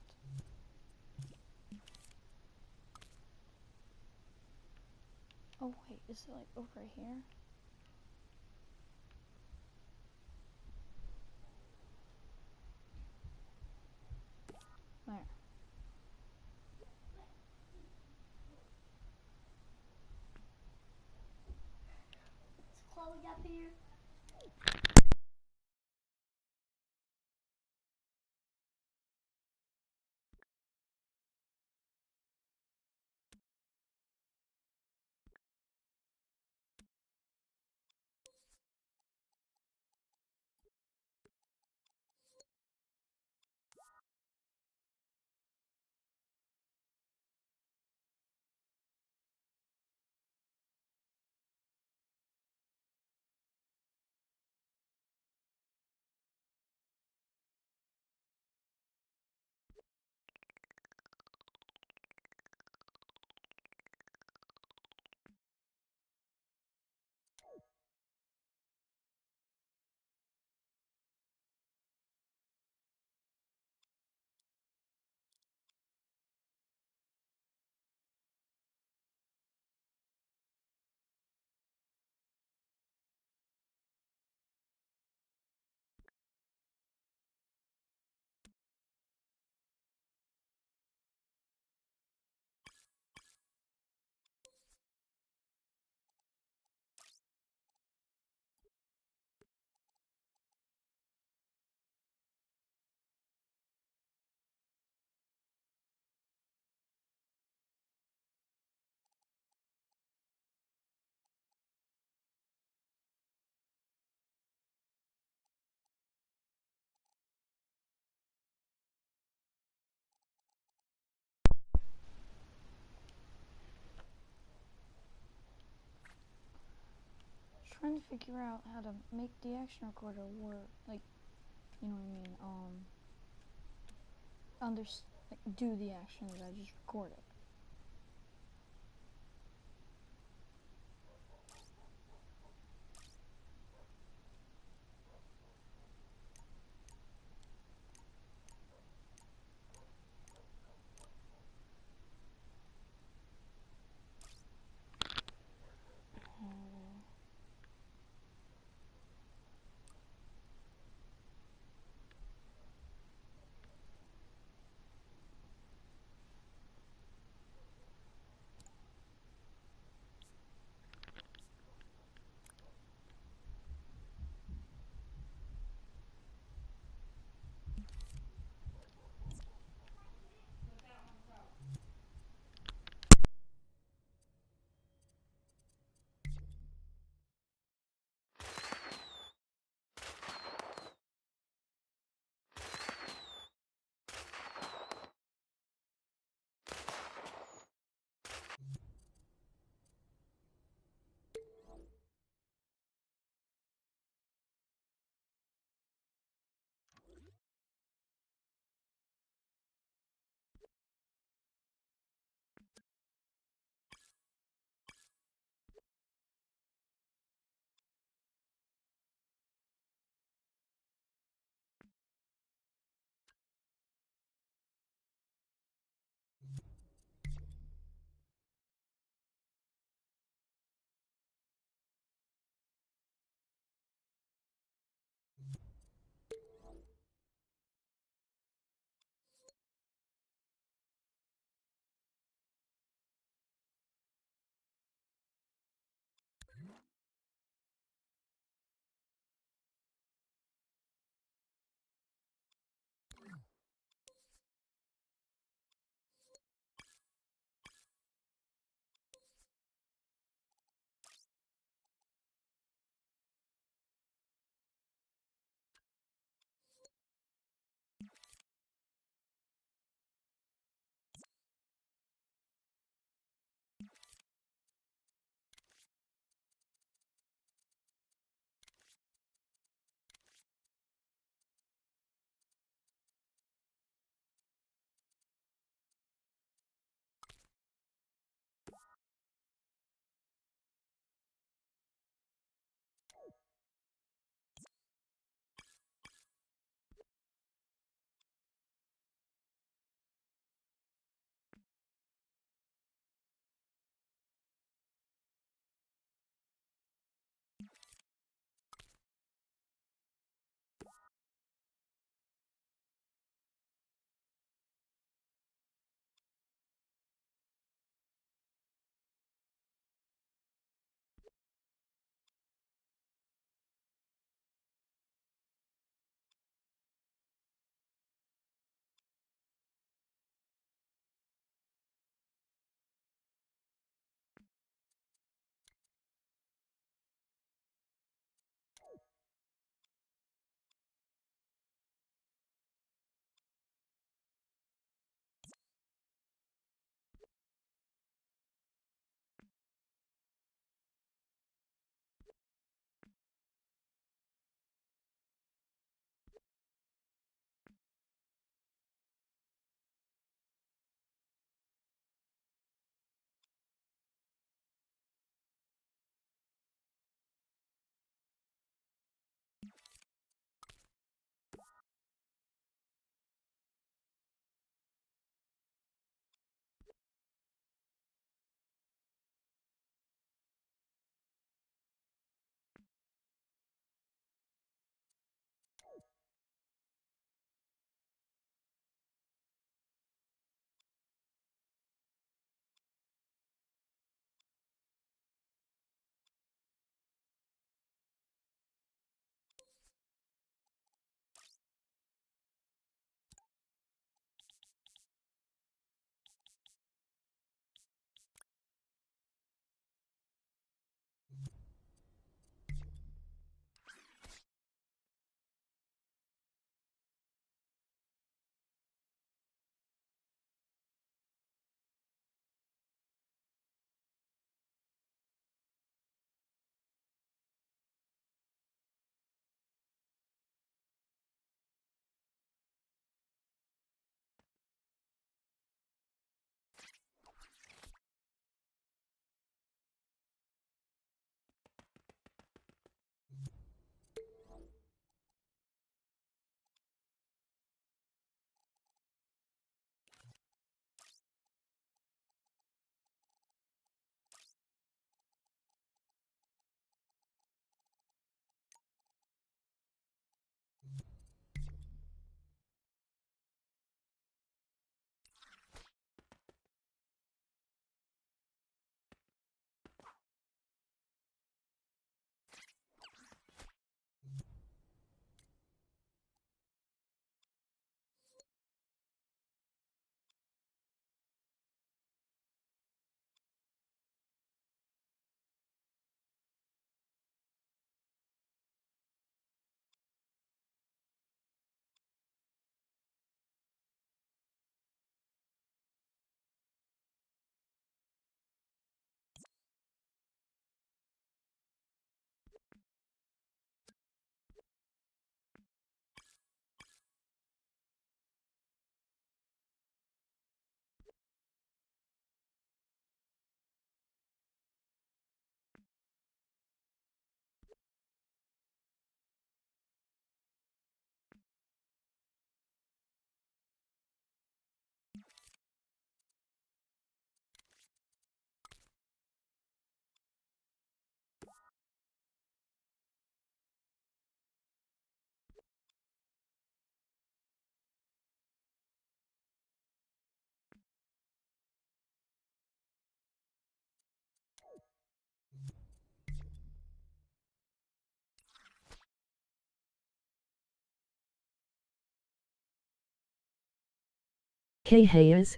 S1: Oh wait, is it like over here? There.
S4: Is Chloe up here?
S1: Trying to figure out how to make the action recorder work. Like, you know what I mean? Like, do the action that I just recorded.
S5: Hey Hayes.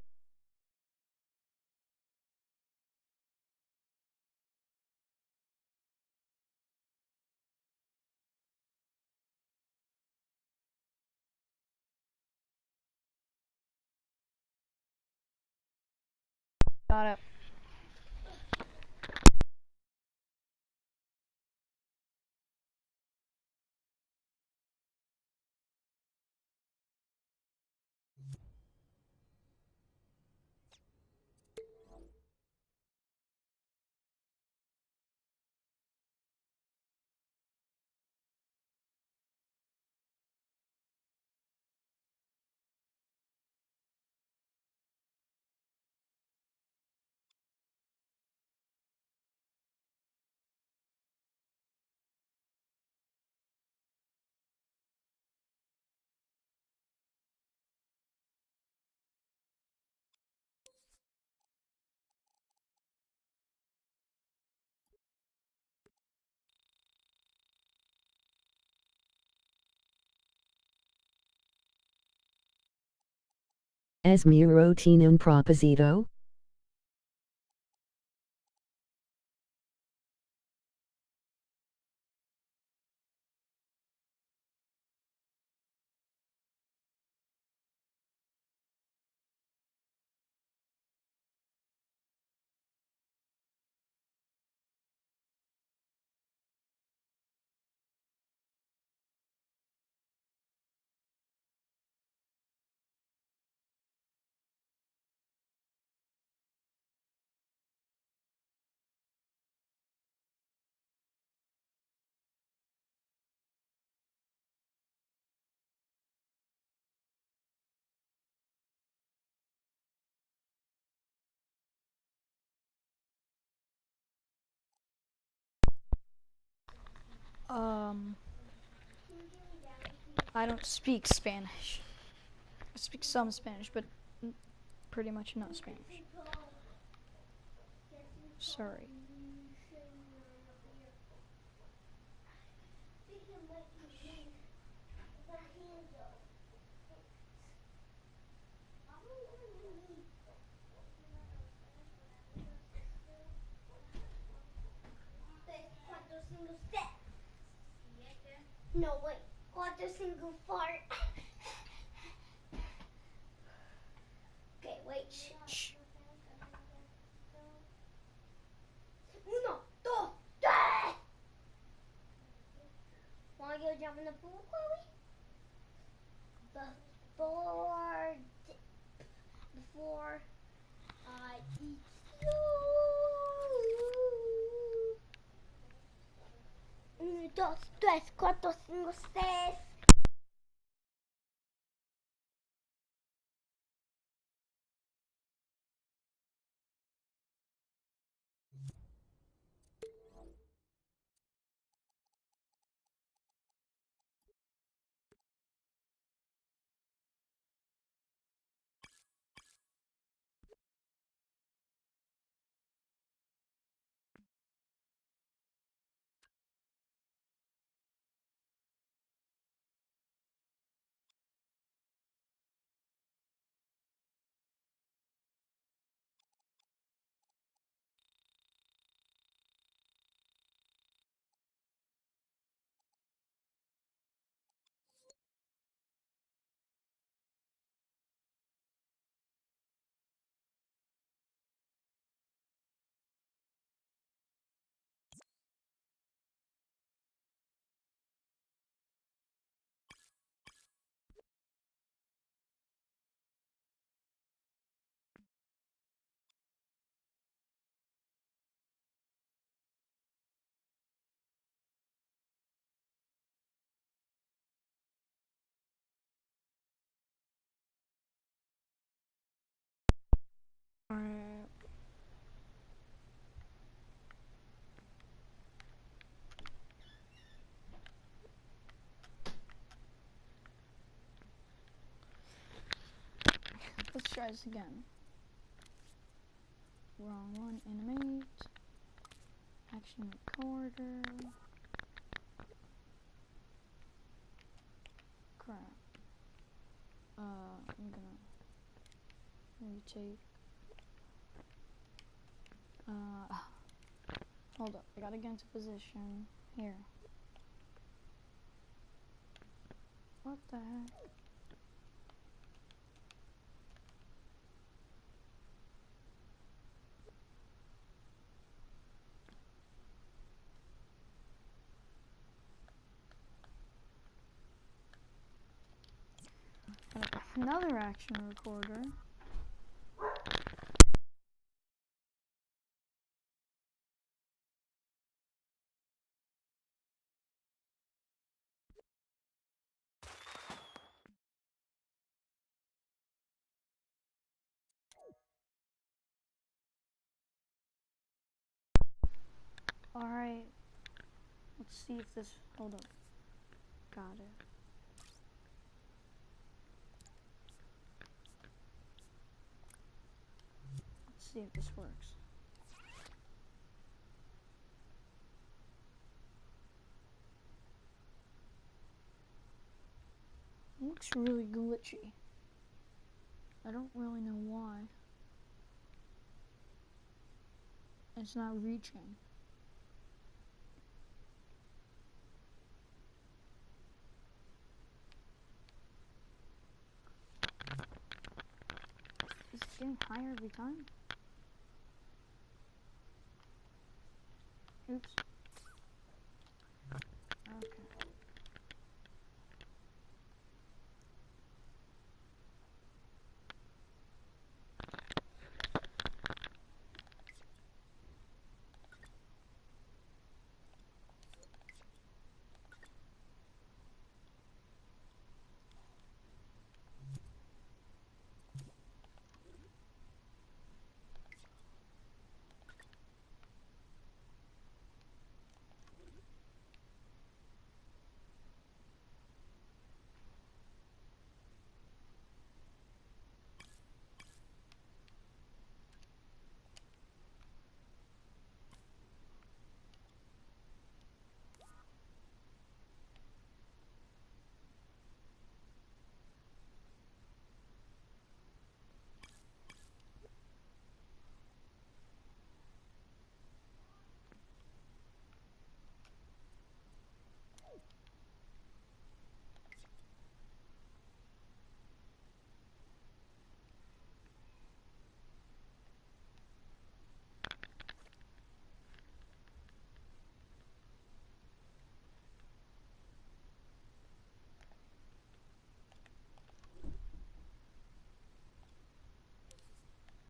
S1: Got it.
S5: Es mi routine un proposito.
S1: I don't speak Spanish. I speak some Spanish, but pretty much no Spanish. Sorry.
S4: No, wait. Cuatro, cinco, fart. Okay, wait.
S1: Shh.
S4: Uno, dos, tres. Want to go jump in the pool, Chloe? Before I eat you. Uno, dos, tres, cuatro, cinco, seis.
S1: Alright. Let's try this again. Wrong one. Animate. Action recorder. Crap. I'm gonna Retake. Hold up. I gotta get into position. Here. What the heck? Another action recorder. Alright. Let's see if this. Hold up. Got it. Let's see if this works. It looks really glitchy. I don't really know why. It's not reaching. Is it getting higher every time? Oops.